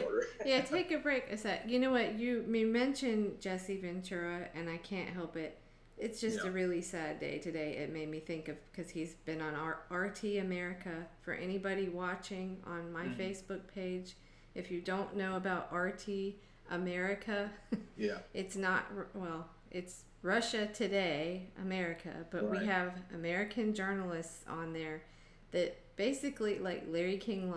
order. Yeah, take a break a sec. You know what? You mentioned Jesse Ventura, and I can't help it. It's just a really sad day today. It made me think of, because he's been on RT America. For anybody watching on my Facebook page, if you don't know about RT America, it's not, well, it's Russia Today America, but we have American journalists on there that basically, like Larry King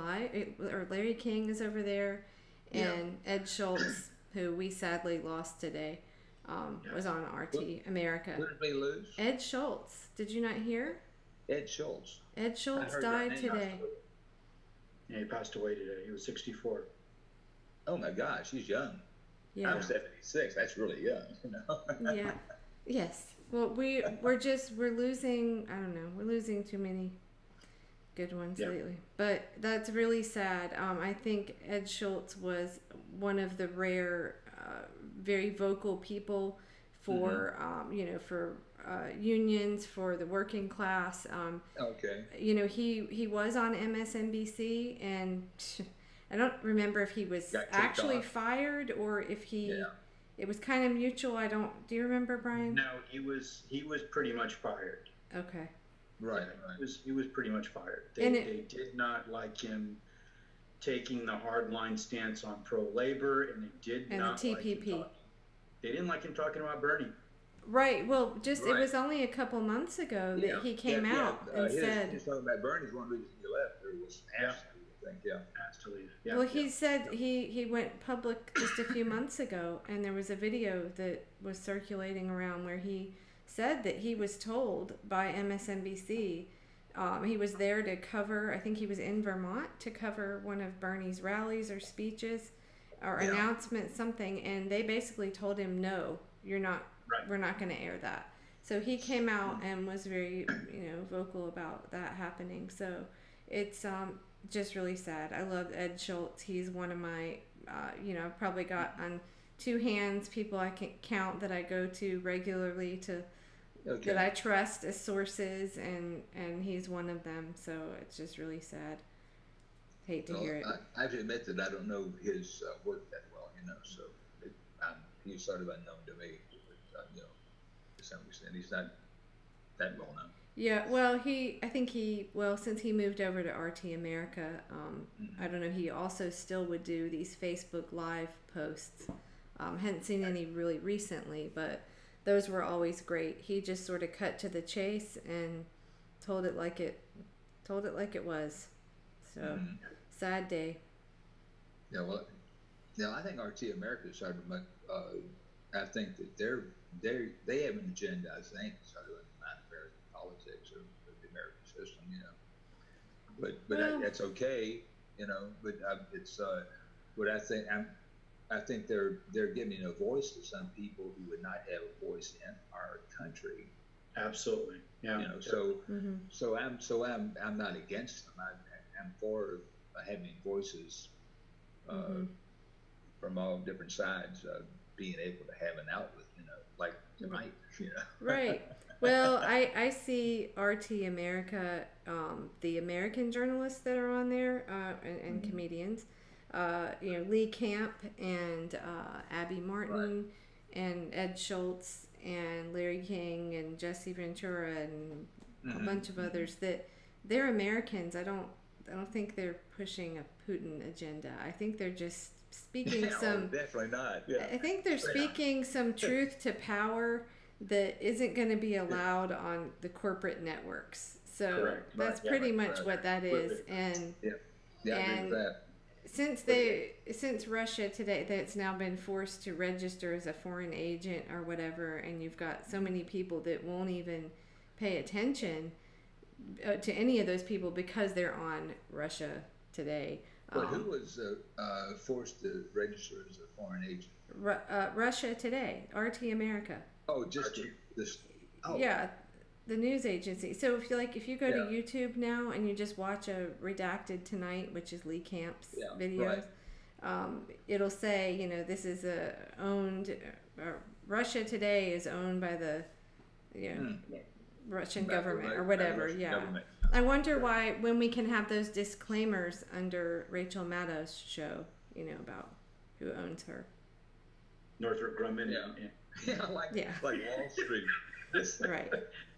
Larry King is over there, and Ed Schultz, who we sadly lost today, was on RT America. Who did we lose? Ed Schultz. Did you not hear? Ed Schultz. Ed Schultz died today. Yeah, he passed away today. He was 64. Oh my gosh, he's young. Yeah. I'm 76. That's really young, Yeah. Yes. Well, we're losing. I don't know. We're losing too many good ones lately, but that's really sad. I think Ed Schultz was one of the rare, very vocal people for for unions, for the working class. He was on MSNBC, and I don't remember if he was actually fired or if he. It was kind of mutual. Do you remember, Brian? No, he was pretty much fired. Okay. Right. He was pretty much fired. They did not like him taking the hardline stance on pro-labor, and they did not the TPP. They didn't like him talking about Bernie. Right. Well, just it Right. was only a couple months ago Yeah. that he came Yeah, out and said. He's talking about Bernie's one reason he left, or was asked to, I think, yeah. Asked to leave. Yeah. Well, he said he went public just a few months ago, and there was a video that was circulating around where he said that he was told by MSNBC. He was there to cover, I think he was in Vermont to cover one of Bernie's rallies or speeches or announcements, something, and they basically told him, no, you're not, we're not going to air that. So he came out and was very, vocal about that happening. So it's just really sad. I love Ed Schultz. He's one of my, I've probably got on two hands people I can count that I go to regularly that I trust as sources, and he's one of them. So it's just really sad. Hate to hear it. I have to admit that I don't know his work that well, so he's sort of unknown to me, to some extent. He's not that well known. Yeah, well, since he moved over to RT America, I don't know, he also still would do these Facebook Live posts. Hadn't seen any really recently, but those were always great. He just sort of cut to the chase and told it like it was. So, sad day. Yeah, well, I think RT America is sort of I think that they have an agenda, I think, sort of in American politics or the American system, But that's okay, But it's what I think they're giving a voice to some people who would not have a voice in our country. Absolutely, yeah. So I'm not against them. I'm for having voices from all different sides being able to have an outlet, like tonight, Right. Well, I see RT America, the American journalists that are on there, and comedians, Lee Camp and Abby Martin and Ed Schultz and Larry King and Jesse Ventura and a bunch of others, that they're Americans. I don't think they're pushing a Putin agenda. I think they're just speaking some. Definitely not. Yeah. I think they're speaking some truth to power that isn't going to be allowed on the corporate networks. So that's pretty much what that is. And since Russia today, that's now been forced to register as a foreign agent or whatever, and you've got so many people that won't even pay attention to any of those people because they're on Russia Today. But who was forced to register as a foreign agent? Russia Today, RT America. Oh, just this. Oh. Yeah, the news agency. So if you go to YouTube now and you just watch a Redacted Tonight, which is Lee Camp's videos, it'll say, this is owned. Russia Today is owned by the, Russian government or whatever. Government. I wonder why, when we can have those disclaimers under Rachel Maddow's show, about who owns her. Northrop Grumman. Like Wall Street. Right.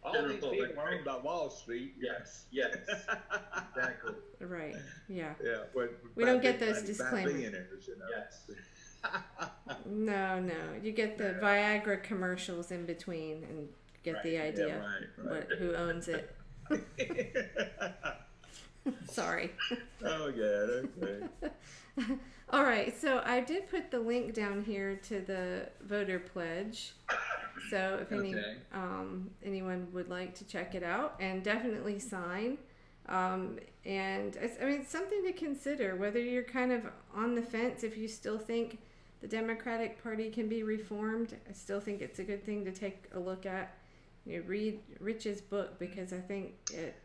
All these people are owned by Wall Street. Yes, exactly. Right. Yeah. Yeah. We don't get those disclaimers. Yes. No. You get the Viagra commercials in between and get the idea. Who owns it. Sorry. Oh, God. Okay. All right. So I did put the link down here to the voter pledge. So if anyone would like to check it out, and definitely sign. And it's something to consider, whether you're kind of on the fence, if you still think the Democratic Party can be reformed. I still think it's a good thing to take a look at. Read Rich's book, because I think it.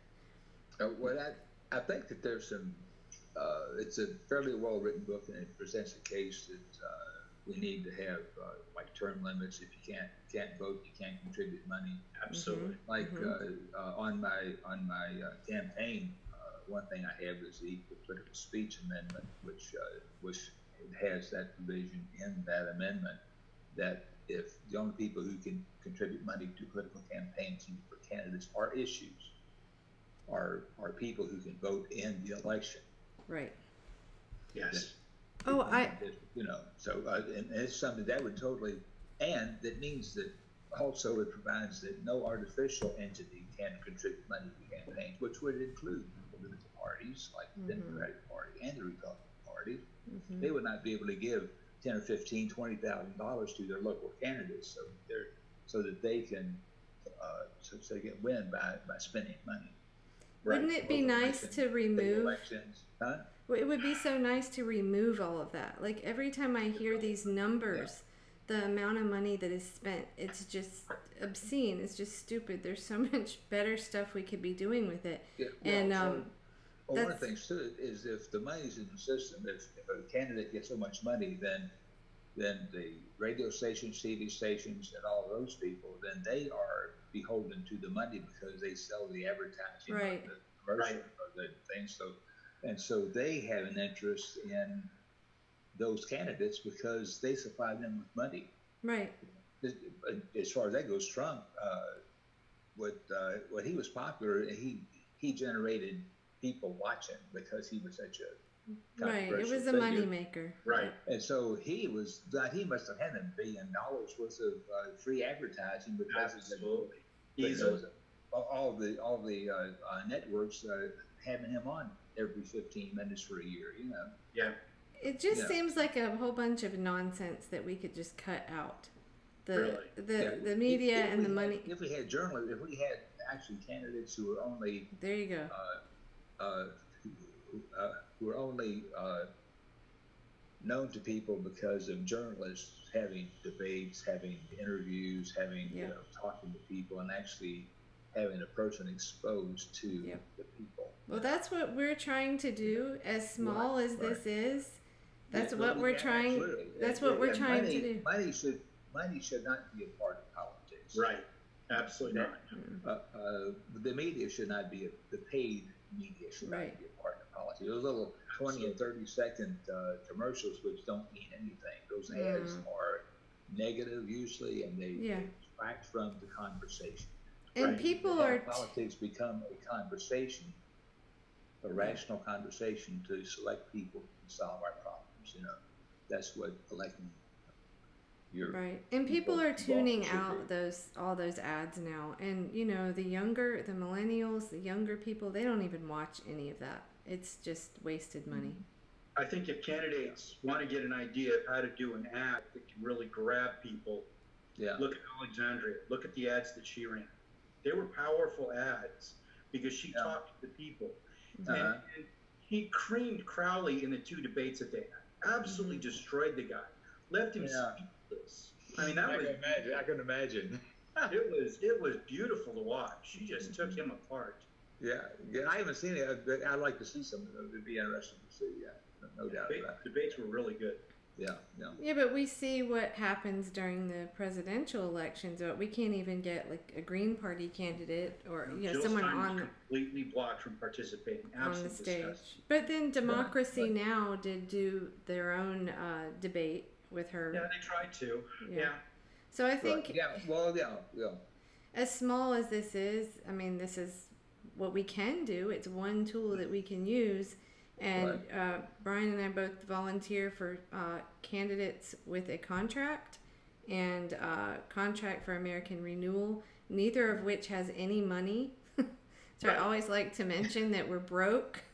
I think that there's some. It's a fairly well written book, and it presents a case that we need to have term limits. If you can't vote, you can't contribute money. Absolutely. On my campaign, one thing I have is the Equal Political Speech Amendment, which has that provision in that amendment that if the only people who can contribute money to political campaigns and for candidates or issues are people who can vote in the election. Right. Yes. And it's something that would totally, and that means that also it provides that no artificial entity can contribute money to campaigns, which would include political parties like the Democratic Party and the Republican Party. They would not be able to give 10 or 15, $20,000 to their local candidates, so that they can so they can win by spending money. Wouldn't it be nice to remove? Elections, huh? It would be so nice to remove all of that. Like every time I hear these numbers, the amount of money that is spent, it's just obscene. It's just stupid. There's so much better stuff we could be doing with it. Yeah, well, one of the things too is if the money's in the system, if a candidate gets so much money, then the radio stations, TV stations, and all those people, then they are beholden to the money because they sell the advertising, right, the commercial, or the things. So they have an interest in those candidates because they supply them with money. Right. As far as that goes, Trump, what he was popular, he generated people watching because he was such a right. It was a moneymaker. Right. And so he must have had $1 billion worth of free advertising because all the networks having him on every 15 minutes for a year, you know. Yeah. It just seems like a whole bunch of nonsense that we could just cut out. The media and the money. If we had journalists, if we had actually candidates who were only there you go. Who are only known to people because of journalists having debates, having interviews, having talking to people, and actually having a person exposed to the people. Well, that's what we're trying to do. As small as this is, that's what we're trying. Absolutely. That's what we're trying to do. Money should not be a part of politics. Right. Absolutely not. The media should not be the paid media should not be a part of politics. Those little 20 and 30-second commercials, which don't mean anything. Those ads are negative usually, and they distract from the conversation. And people are politics become a conversation, a rational conversation to select people to solve our problems. You know, that's what electing. And people are tuning out all those ads now, and you know the millennials, the younger people, they don't even watch any of that. It's just wasted money. I think if candidates want to get an idea of how to do an ad that can really grab people, look at Alexandria, look at the ads that she ran. They were powerful ads because she talked to the people. And he creamed Crowley in the 2 debates that they had. Absolutely destroyed the guy. Left him speechless. I mean, I can imagine. It was beautiful to watch. She just took him apart. Yeah. I haven't seen it, but I'd like to see some of it. It'd be interesting to see. Yeah, no doubt about it. Debates were really good. Yeah, but we see what happens during the presidential elections. But we can't even get like a Green Party candidate or someone on completely blocked from participating on the stage. But then Democracy Now! Did do their own debate with her. Yeah, they tried to. Yeah. So I think. Yeah. As small as this is, I mean, this is what we can do. It's one tool that we can use. And Brian and I both volunteer for candidates with a contract and contract for American Renewal, neither of which has any money. So I always like to mention that we're broke.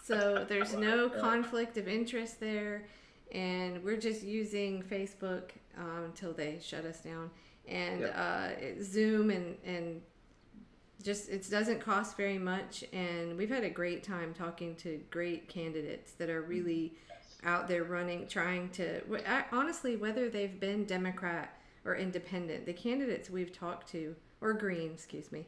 So there's no conflict of interest there. And we're just using Facebook until they shut us down. And Zoom and just it doesn't cost very much, and we've had a great time talking to great candidates that are really out there running, trying to honestly, whether they've been Democrat or independent, the candidates we've talked to, or Green, excuse me,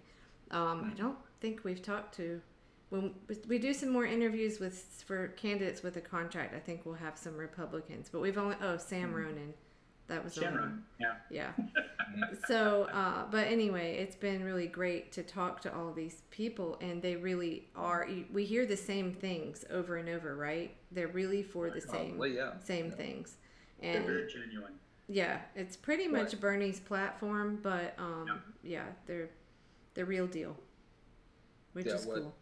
I don't think we've talked to. When we do some more interviews for candidates with a contract, I think we'll have some Republicans, but we've only Sam Ronan. That was Shamron. Yeah. So, but anyway, it's been really great to talk to all these people, and they really are. We hear the same things over and over, right? They're really for the same things, and they're very genuine. Yeah, it's pretty much Bernie's platform, but they're the real deal, which is cool.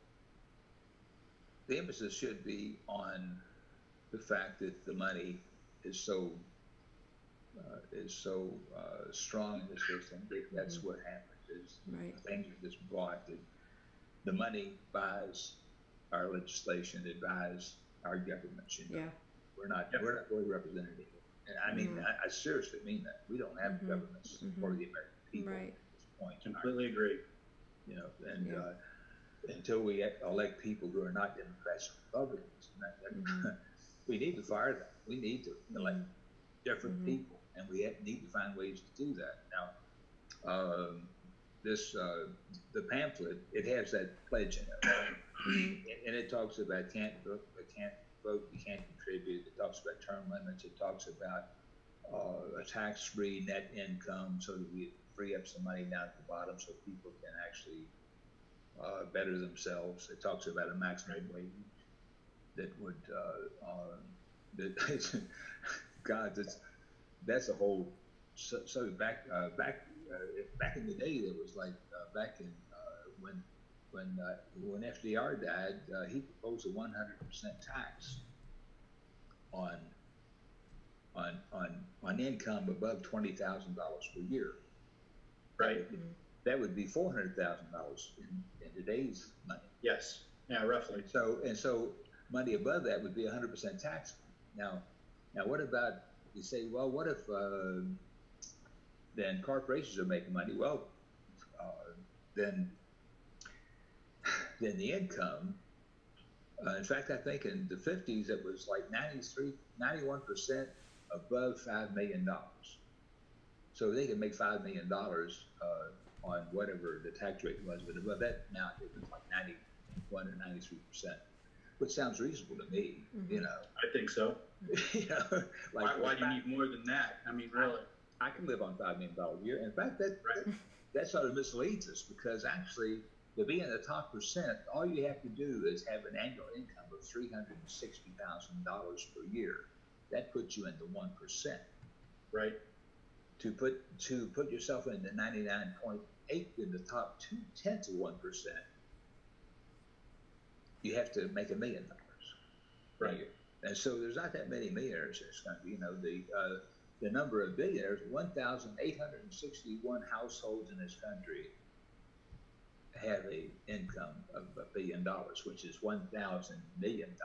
The emphasis should be on the fact that the money is so is so strong in the system that that's what happens. Is Right. things are just bought. That the money buys our legislation. It buys our governments. You know, Yeah. we're not really representative. And I mean, No. I seriously mean that. We don't have governments for the American people Right. at this point. Completely agree. You know, and Yeah. until we elect people who are not Democrats or Republicans, we need to fire them. We need to elect different people, and we need to find ways to do that. Now, this the pamphlet, it has that pledge in it, and it talks about can't vote, you can't contribute. It talks about term limits. It talks about a tax-free net income, so that we free up some money down at the bottom, so people can actually better themselves. It talks about a maximum wage that would that God, that's a whole. So back in the day, there was like back in when FDR died, he proposed a 100% tax on income above $20,000 per year. Right. That would be $400,000 in today's money. Yes. Yeah, roughly. So money above that would be 100% tax. Now, what about, you say, well, what if then corporations are making money? Well, then the income. In fact, I think in the 50s it was like 91% above $5 million. So they could make $5 million on whatever the tax rate was, but above that amount it was like 91 or 93%, which sounds reasonable to me. You know, I think so. You know, like why do you need more than that? I mean, really. I can live on $5 million a year. In fact, that sort of misleads us, because actually, to be in the top percent, all you have to do is have an annual income of $360,000 per year. That puts you in the 1%. Right. To put yourself in the 99.8, in the top 0.2% of 1%, you have to make $1 million. Right. And so there's not that many millionaires in this country. You know, the number of billionaires, 1,861 households in this country have an income of $1 billion, which is $1,000 million.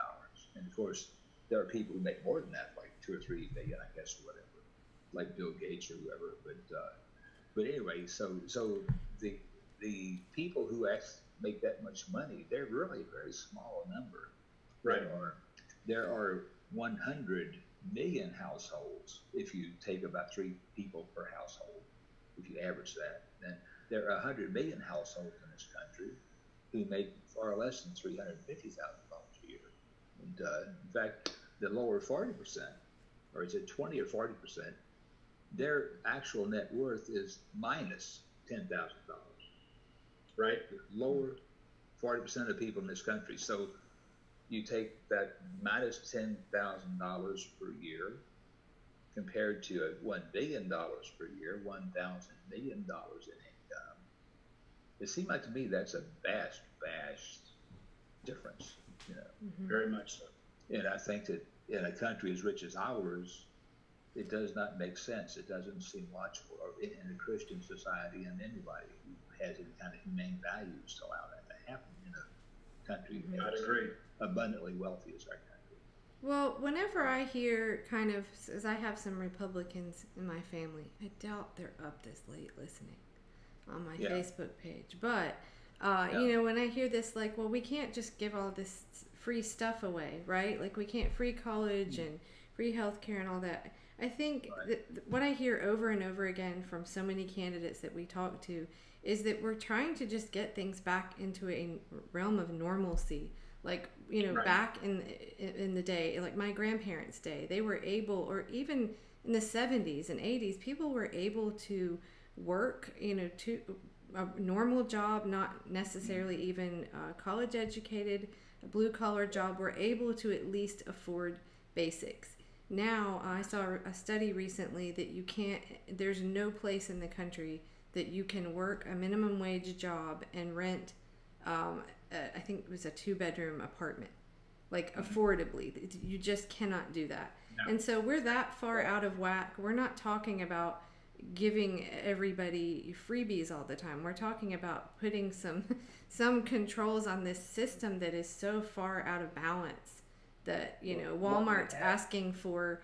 And of course, there are people who make more than that, like 2 or 3 billion, I guess, or whatever, like Bill Gates or whoever. But anyway, so the people who make that much money, they're really a very small number. Right. There are 100 million households. If you take about 3 people per household, if you average that, then there are 100 million households in this country who make far less than $350,000 a year. And in fact, the lower 40%, or is it 20 or 40%, their actual net worth is minus $10,000. Right. The lower 40% of people in this country. So you take that minus $10,000 per year compared to $1 billion per year, $1,000 million in income. It seems like to me that's a vast difference. You know, Very much so. and I think that in a country as rich as ours, it does not make sense. It doesn't seem logical, or in a Christian society, and anybody who has any kind of humane values to allow that to happen in a country I'd agree. abundantly wealthy as our country. Well, whenever I hear kind of, as I have some Republicans in my family, I doubt they're up this late listening on my Facebook page. But, you know, when I hear this, like, well, we can't just give all this free stuff away, right? Like, we can't free college and free healthcare and all that. I think that what I hear over and over again from so many candidates that we talk to is that we're trying to just get things back into a realm of normalcy. Like, you know, back in the day, like my grandparents' day, they were able, or even in the 70s and 80s, people were able to work, you know, to a normal job, not necessarily even college educated, a blue collar job, were able to at least afford basics. Now, I saw a study recently that there's no place in the country that you can work a minimum wage job and rent, I think it was a 2-bedroom apartment. like affordably. You just cannot do that. No. And so we're that far out of whack. We're not talking about giving everybody freebies all the time. We're talking about putting some controls on this system that is so far out of balance that, you know, Walmart's asking for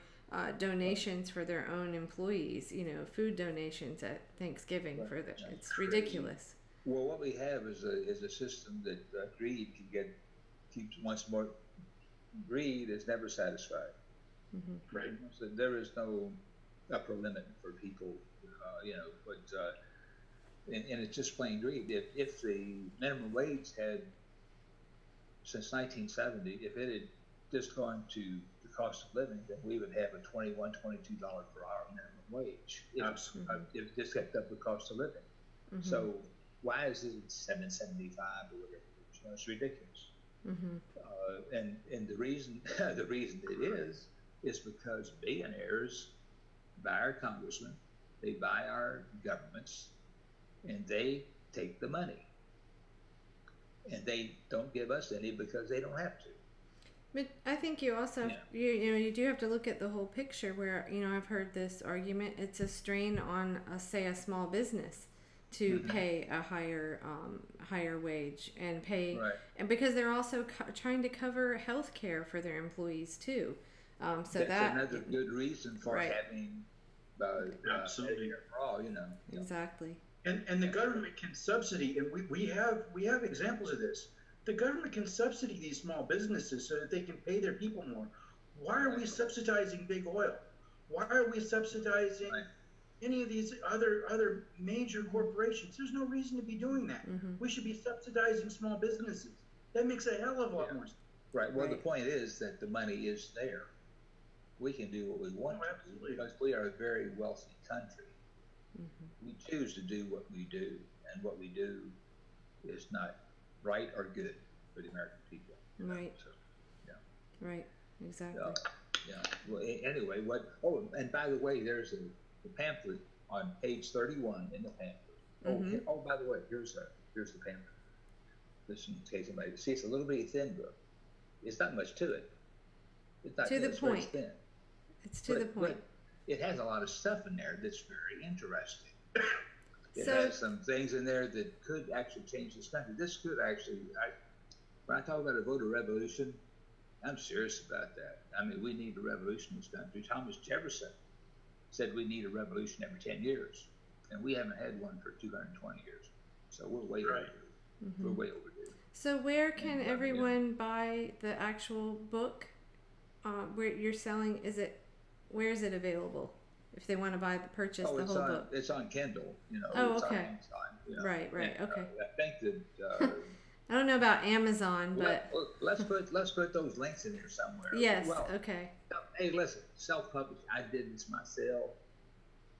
donations for their own employees, you know, food donations at Thanksgiving for the, it's ridiculous. Well, what we have is a system that greed keeps once more. Greed is never satisfied. Mm-hmm. Right. So there is no upper limit for people, you know. But and it's just plain greed. If the minimum wage had, since 1970, if it had just gone to the cost of living, then we would have a $21, $22 per hour minimum wage. Absolutely. If it just kept up the cost of living. Mm-hmm. So why is it $7.75 or whatever? You know, it's ridiculous. Mm-hmm. And the reason it is because billionaires buy our congressmen, they buy our governments, and they take the money, and they don't give us any because they don't have to. But I think you also, you do have to look at the whole picture where, you know, I've heard this argument, it's a strain on, say, a small business to pay a higher wage and pay, and because they're also trying to cover health care for their employees too. So that's another good reason for having absolutely for all, you know. Exactly. And the government can subsidy, and we have examples of this. The government can subsidy these small businesses so that they can pay their people more. Why are we subsidizing big oil? Why are we subsidizing any of these other major corporations? There's no reason to be doing that. We should be subsidizing small businesses. That makes a hell of a lot more sense. Right. Well, the point is that the money is there. We can do what we want to do because we are a very wealthy country. We choose to do what we do, and what we do is not right or good for the American people. Right. So, Right. Exactly. Well, anyway, and by the way, there's the pamphlet on page 31 in the pamphlet. Oh, by the way, here's the pamphlet. This in case anybody see, it's a little bitty thin book. It's not much to it. It's not to the point. Thin. It's to the point. It has a lot of stuff in there that's very interesting. It has some things in there that could actually change this country. This could actually, when I talk about a voter revolution, I'm serious about that. I mean, we need a revolution in this country. Thomas Jefferson said we need a revolution every 10 years, and we haven't had one for 220 years. So we're way overdue. We're way overdue. So where can everyone buy the actual book? Where you're selling? Where is it available? If they want to purchase the whole book, it's on Kindle. You know. Oh, it's okay. On Amazon, you know. Right. And, Okay. I think that. I don't know about Amazon, but let's put those links in here somewhere. Yes. Okay. Hey, listen, self-published. I did this myself.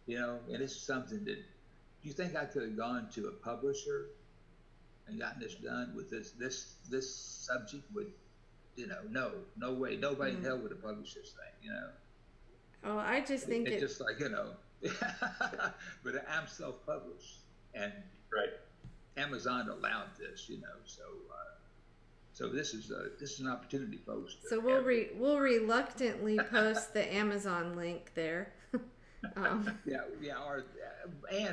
You know, and it's something that. Do you think I could have gone to a publisher and gotten this done with this subject? Would, you know, no way. Nobody in hell would have published this thing. You know. Oh, I just think it's just like, you know. But I'm self-published, and Amazon allowed this, you know. So this is an opportunity, folks. So we'll reluctantly post the Amazon link there. And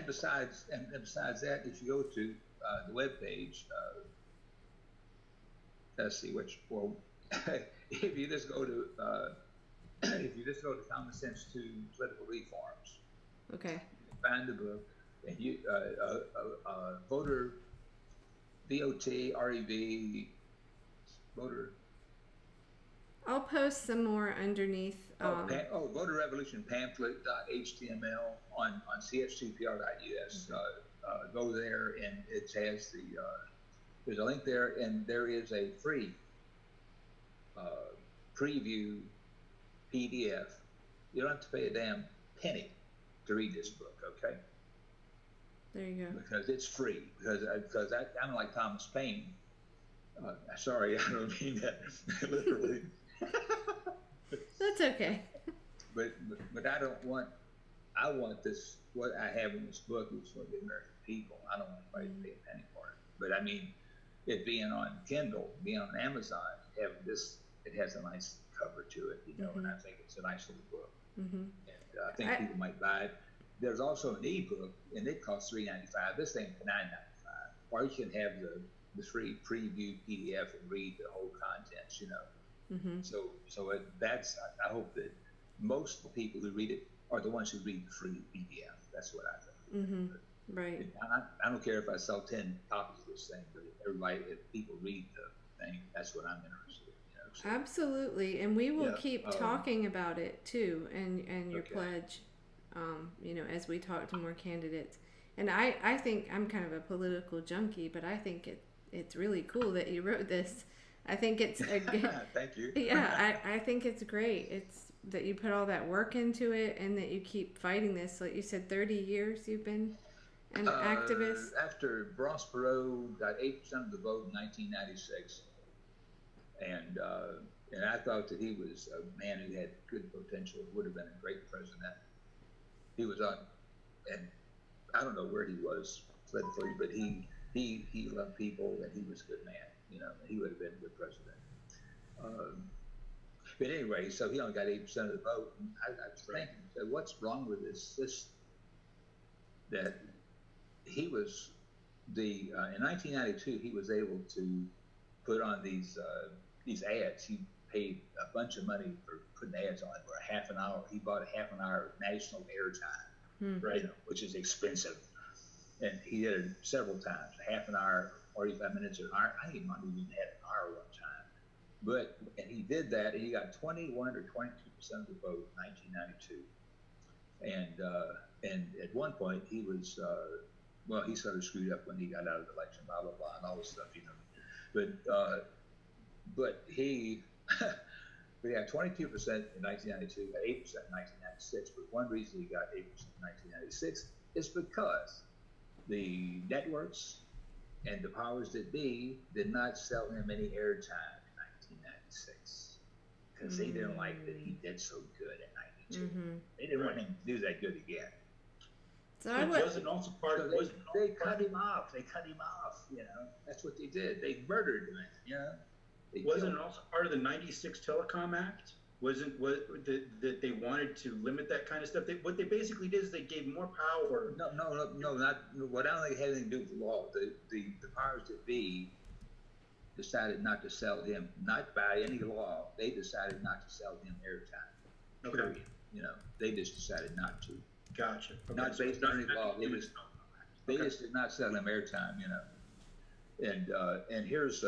besides that, if you go to the webpage, let's see if you just go to Common Sense to Political Reforms, okay, find the book, and you voter VOTREV voter. I'll post some more underneath. Voter Revolution Pamphlet.html on chcpr.us. Go there, and it has there's a link there, and there is a free preview PDF. You don't have to pay a damn penny to read this book, okay? There you go. Because it's free. Because I'm like Thomas Paine. Sorry, I don't mean that literally. That's okay. But I want this. What I have in this book is for the American people. I don't want anybody to pay a penny for it. But I mean, it being on Kindle, being on Amazon, having this it has a nice cover to it, you know, and I think it's a nice little book. And I think people might buy it. There's also an ebook, and it costs $3.95. This thing's $9.95. Or you can have the free preview PDF and read the whole contents, you know. So that's, I hope that most people who read it are the ones who read the free PDF. That's what I think. Right. I don't care if I sell 10 copies of this thing, but if people read the thing, that's what I'm interested in. You know, so, absolutely, and we will keep talking about it too, and your pledge, you know, as we talk to more candidates. And I think I'm kind of a political junkie, but I think it's really cool that you wrote this. I think it's a good, thank you. Yeah, I think it's great. It's that you put all that work into it, and that you keep fighting this. Like you said, 30 years you've been an activist. After Ross Perot got 8% of the vote in 1996, and I thought that he was a man who had good potential, would have been a great president. He was on, and I don't know where he was politically, but he loved people, and he was a good man. You know, he would have been a good president. But anyway, so he only got 8% of the vote. And I was thinking, so what's wrong with this? That he was in 1992, he was able to put on these ads. He paid a bunch of money for putting ads on for a half an hour. He bought a half an hour national airtime, right? You know, which is expensive. And he did it several times, a half an hour, 45 minutes, or an hour. I think he might have even had an hour one time. And he did that, and he got 21 or 22% of the vote in 1992. And at one point, he was, he sort of screwed up when he got out of the election, blah, blah, blah, and all this stuff, you know. But he had 22% in 1992, got 8% in 1996. But one reason he got 8% in 1996 is because the networks and the powers that be did not sell him any airtime in 1996 because they didn't like that he did so good in 92. They didn't want him to do that good again. So wasn't also part of they cut him off. They cut him off. You know, that's what they did. They murdered him. You know, wasn't it also part of the '96 Telecom Act? That they wanted to limit that kind of stuff? What they basically did is they gave more power. No, not what. I don't think it had anything to do with the law. The powers that be decided not to sell him, not by any law. They decided not to sell him airtime. Okay. Period. You know, they just decided not to. Gotcha. Okay. Not based on any law. They just did not sell him airtime. You know, and here's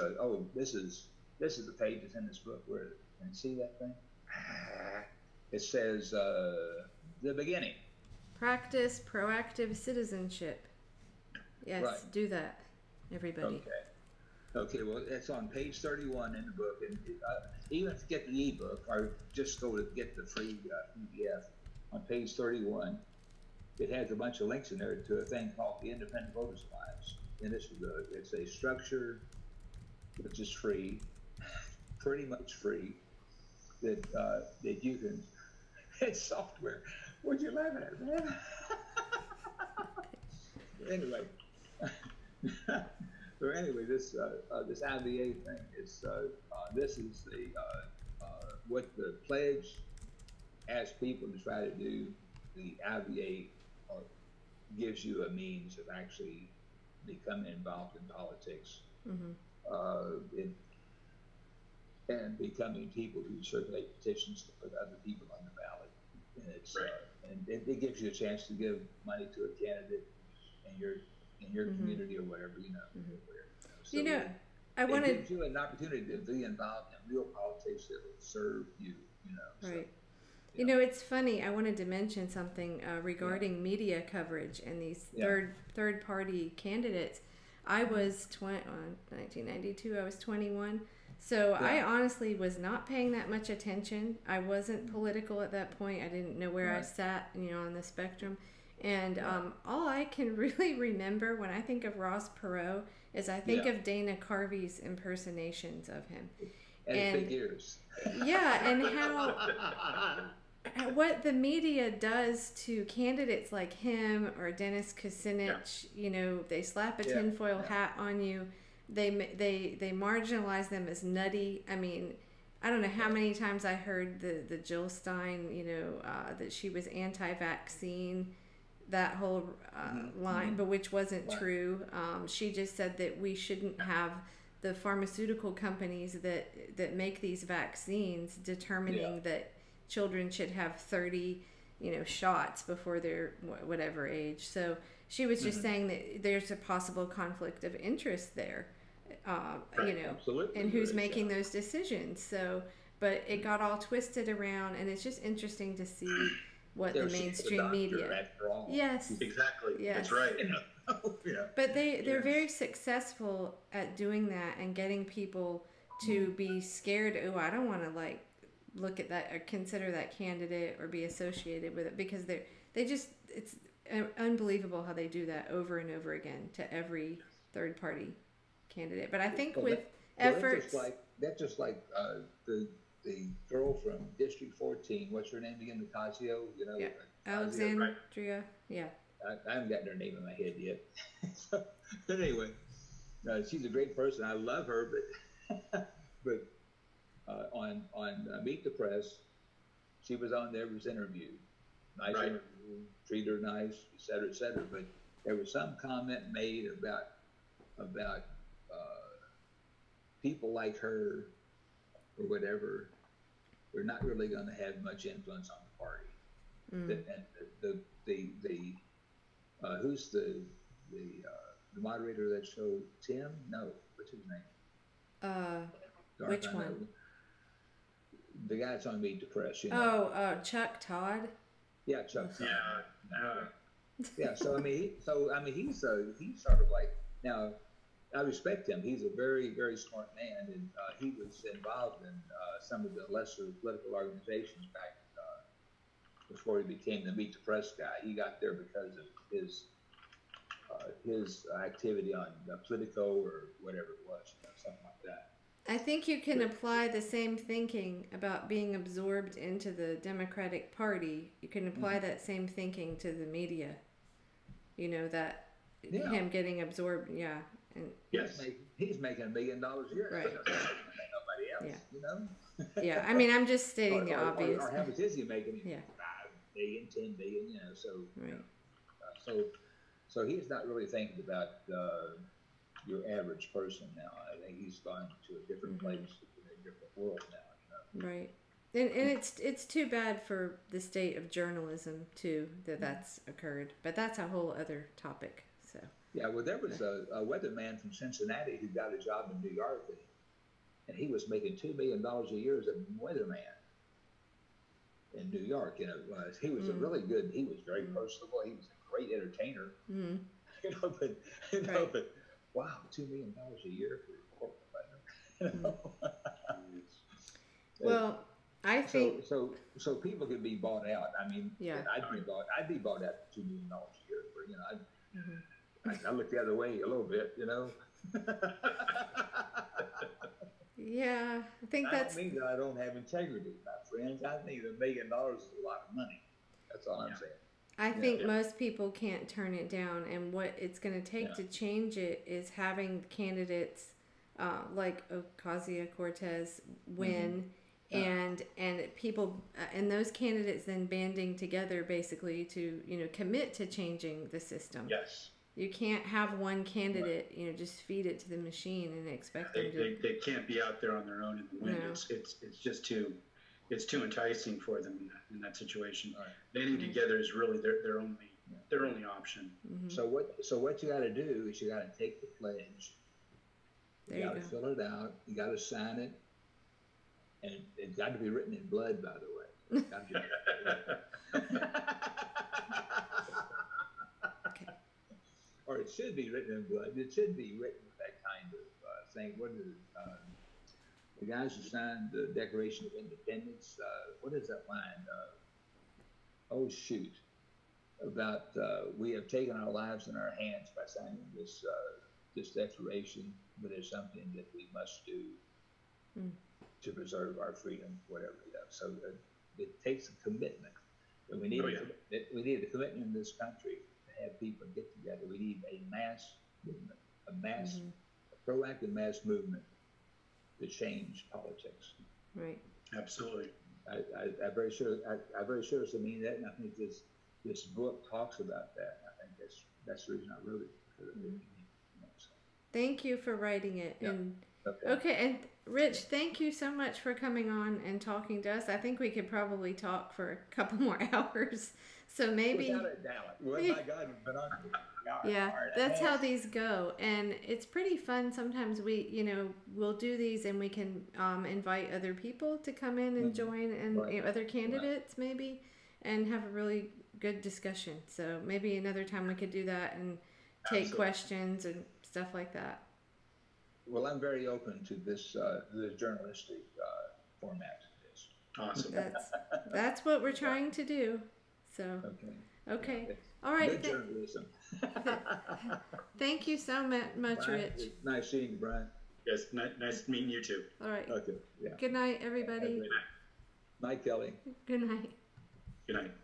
this is the page that's in this book where can you see that thing? It says the beginning. Practice proactive citizenship. Yes, right. Do that, everybody. Okay. Well, it's on page 31 in the book, and even if you get the ebook or just go to get the free PDF on page 31, it has a bunch of links in there to a thing called the Independent Voters Alliance, and it's a structure which is free, pretty much free. That you can, it's software. What'd you laugh at, man? Anyway, this IVA thing is this is what the pledge asks people to try to do. The IVA gives you a means of actually becoming involved in politics. And becoming people who circulate petitions to put other people on the ballot, and it's and it gives you a chance to give money to a candidate in your community or whatever, you know. So it gives you an opportunity to be involved in real politics that will serve you, you know. Right. So, you know, it's funny. I wanted to mention something regarding media coverage and these third party candidates. I was 1992. I was 21. So I honestly was not paying that much attention. I wasn't political at that point. I didn't know where I sat, you know, on the spectrum. And all I can really remember when I think of Ross Perot is I think of Dana Carvey's impersonations of him. And big ears. Yeah, and how what the media does to candidates like him or Dennis Kucinich, you know, they slap a tinfoil hat on you. They marginalize them as nutty. I mean, I don't know how many times I heard the Jill Stein, that she was anti-vaccine, that whole line, but which wasn't true. She just said that we shouldn't have the pharmaceutical companies that make these vaccines determining that children should have 30, shots before they're whatever age. So she was just saying that there's a possible conflict of interest there, Absolutely. and who's making those decisions. So, but it got all twisted around, and it's just interesting to see what the mainstream media. After all. Yes, Exactly. yes. That's right. But they're very successful at doing that and getting people to be scared. Oh, I don't want to look at that or consider that candidate or be associated with it, because it's unbelievable how they do that over and over again to every third party candidate. But I think efforts, that's just like the girl from District 14. What's her name again? Ocasio. Alexandria. Yeah. I haven't gotten her name in my head yet. But anyway, she's a great person. I love her, but on Meet the Press, she was on there, was interviewed. Nice interview, treat her nice, et cetera, et cetera. But there was some comment made about people like her or whatever. We're not really going to have much influence on the party. Who's the moderator of that show? Tim? No, what's his name? Which one? The guy that's on Meet the Press. Chuck Todd. Yeah, Chuck. Yeah. Yeah. So I mean, he's sort of like, now, I respect him. He's a very, very smart man, and he was involved in some of the lesser political organizations back before he became the Meet the Press guy. He got there because of his activity on Politico or whatever it was, something like that. I think you can apply the same thinking about being absorbed into the Democratic Party. You can apply that same thinking to the media. Him getting absorbed, and yes, he's making $1 million a year. Right. Nobody else, Yeah, I mean, I'm just stating the obvious. Or how much is he making? Yeah. 5 million, 10 million, so. Right. So he's not really thinking about your average person now. I think he's gone to a different place, in a different world now. Right. And it's too bad for the state of journalism too that's occurred, but that's a whole other topic. So. Yeah, well, there was a weatherman from Cincinnati who got a job in New York, and he was making $2 million a year as a weatherman in New York. He was a really good. He was very personable. He was a great entertainer. But wow, $2 million a year for a corporate weatherman. Well, I think so people could be bought out. I mean, I'd be bought out for $2 million a year. I look the other way a little bit, Yeah, I think that's. I don't mean that I don't have integrity, my friends. I think $1 million is a lot of money. That's all I'm saying. I think most people can't turn it down, and what it's going to take to change it is having candidates like Ocasio-Cortez win. And people and those candidates then banding together basically to commit to changing the system. Yes. You can't have one candidate just feed it to the machine and expect them to. They can't be out there on their own in the wind. No. It's just too enticing for them in that situation. Right. Banding together is really their only option. So what you got to do is you got to take the pledge. You got to fill it out. You got to sign it. And it's got to be written in blood, by the way. Okay. Or it should be written in blood. It should be written with that kind of thing. What is it? The guys who signed the Declaration of Independence, what is that line? About we have taken our lives in our hands by signing this declaration, but it's something that we must do to preserve our freedom, whatever. So it takes a commitment. And we need a commitment in this country to have people get together. We need a mass movement, a proactive mass movement to change politics. Right. Absolutely. I'm very sure to mean that, and I think this book talks about that. I think that's the reason I wrote it. So. Thank you for writing it. Yeah. And okay, and Rich, thank you so much for coming on and talking to us. I think we could probably talk for a couple more hours. So maybe. Without a doubt. Well, my God, we've been on for an hour. Yeah, that's how these go, and it's pretty fun. Sometimes we'll do these, and we can invite other people to come in and join, and other candidates maybe, and have a really good discussion. So maybe another time we could do that and take questions and stuff like that. Well, I'm very open to this the journalistic format. Awesome. That's what we're trying to do. So okay. Yeah, all right. Good journalism. Thank you so much, Brian, Rich. it's nice seeing you, Brian. Yes, nice meeting you too. All right. Okay. Yeah. Good night, everybody. Night, Kelly. Good night. Good night.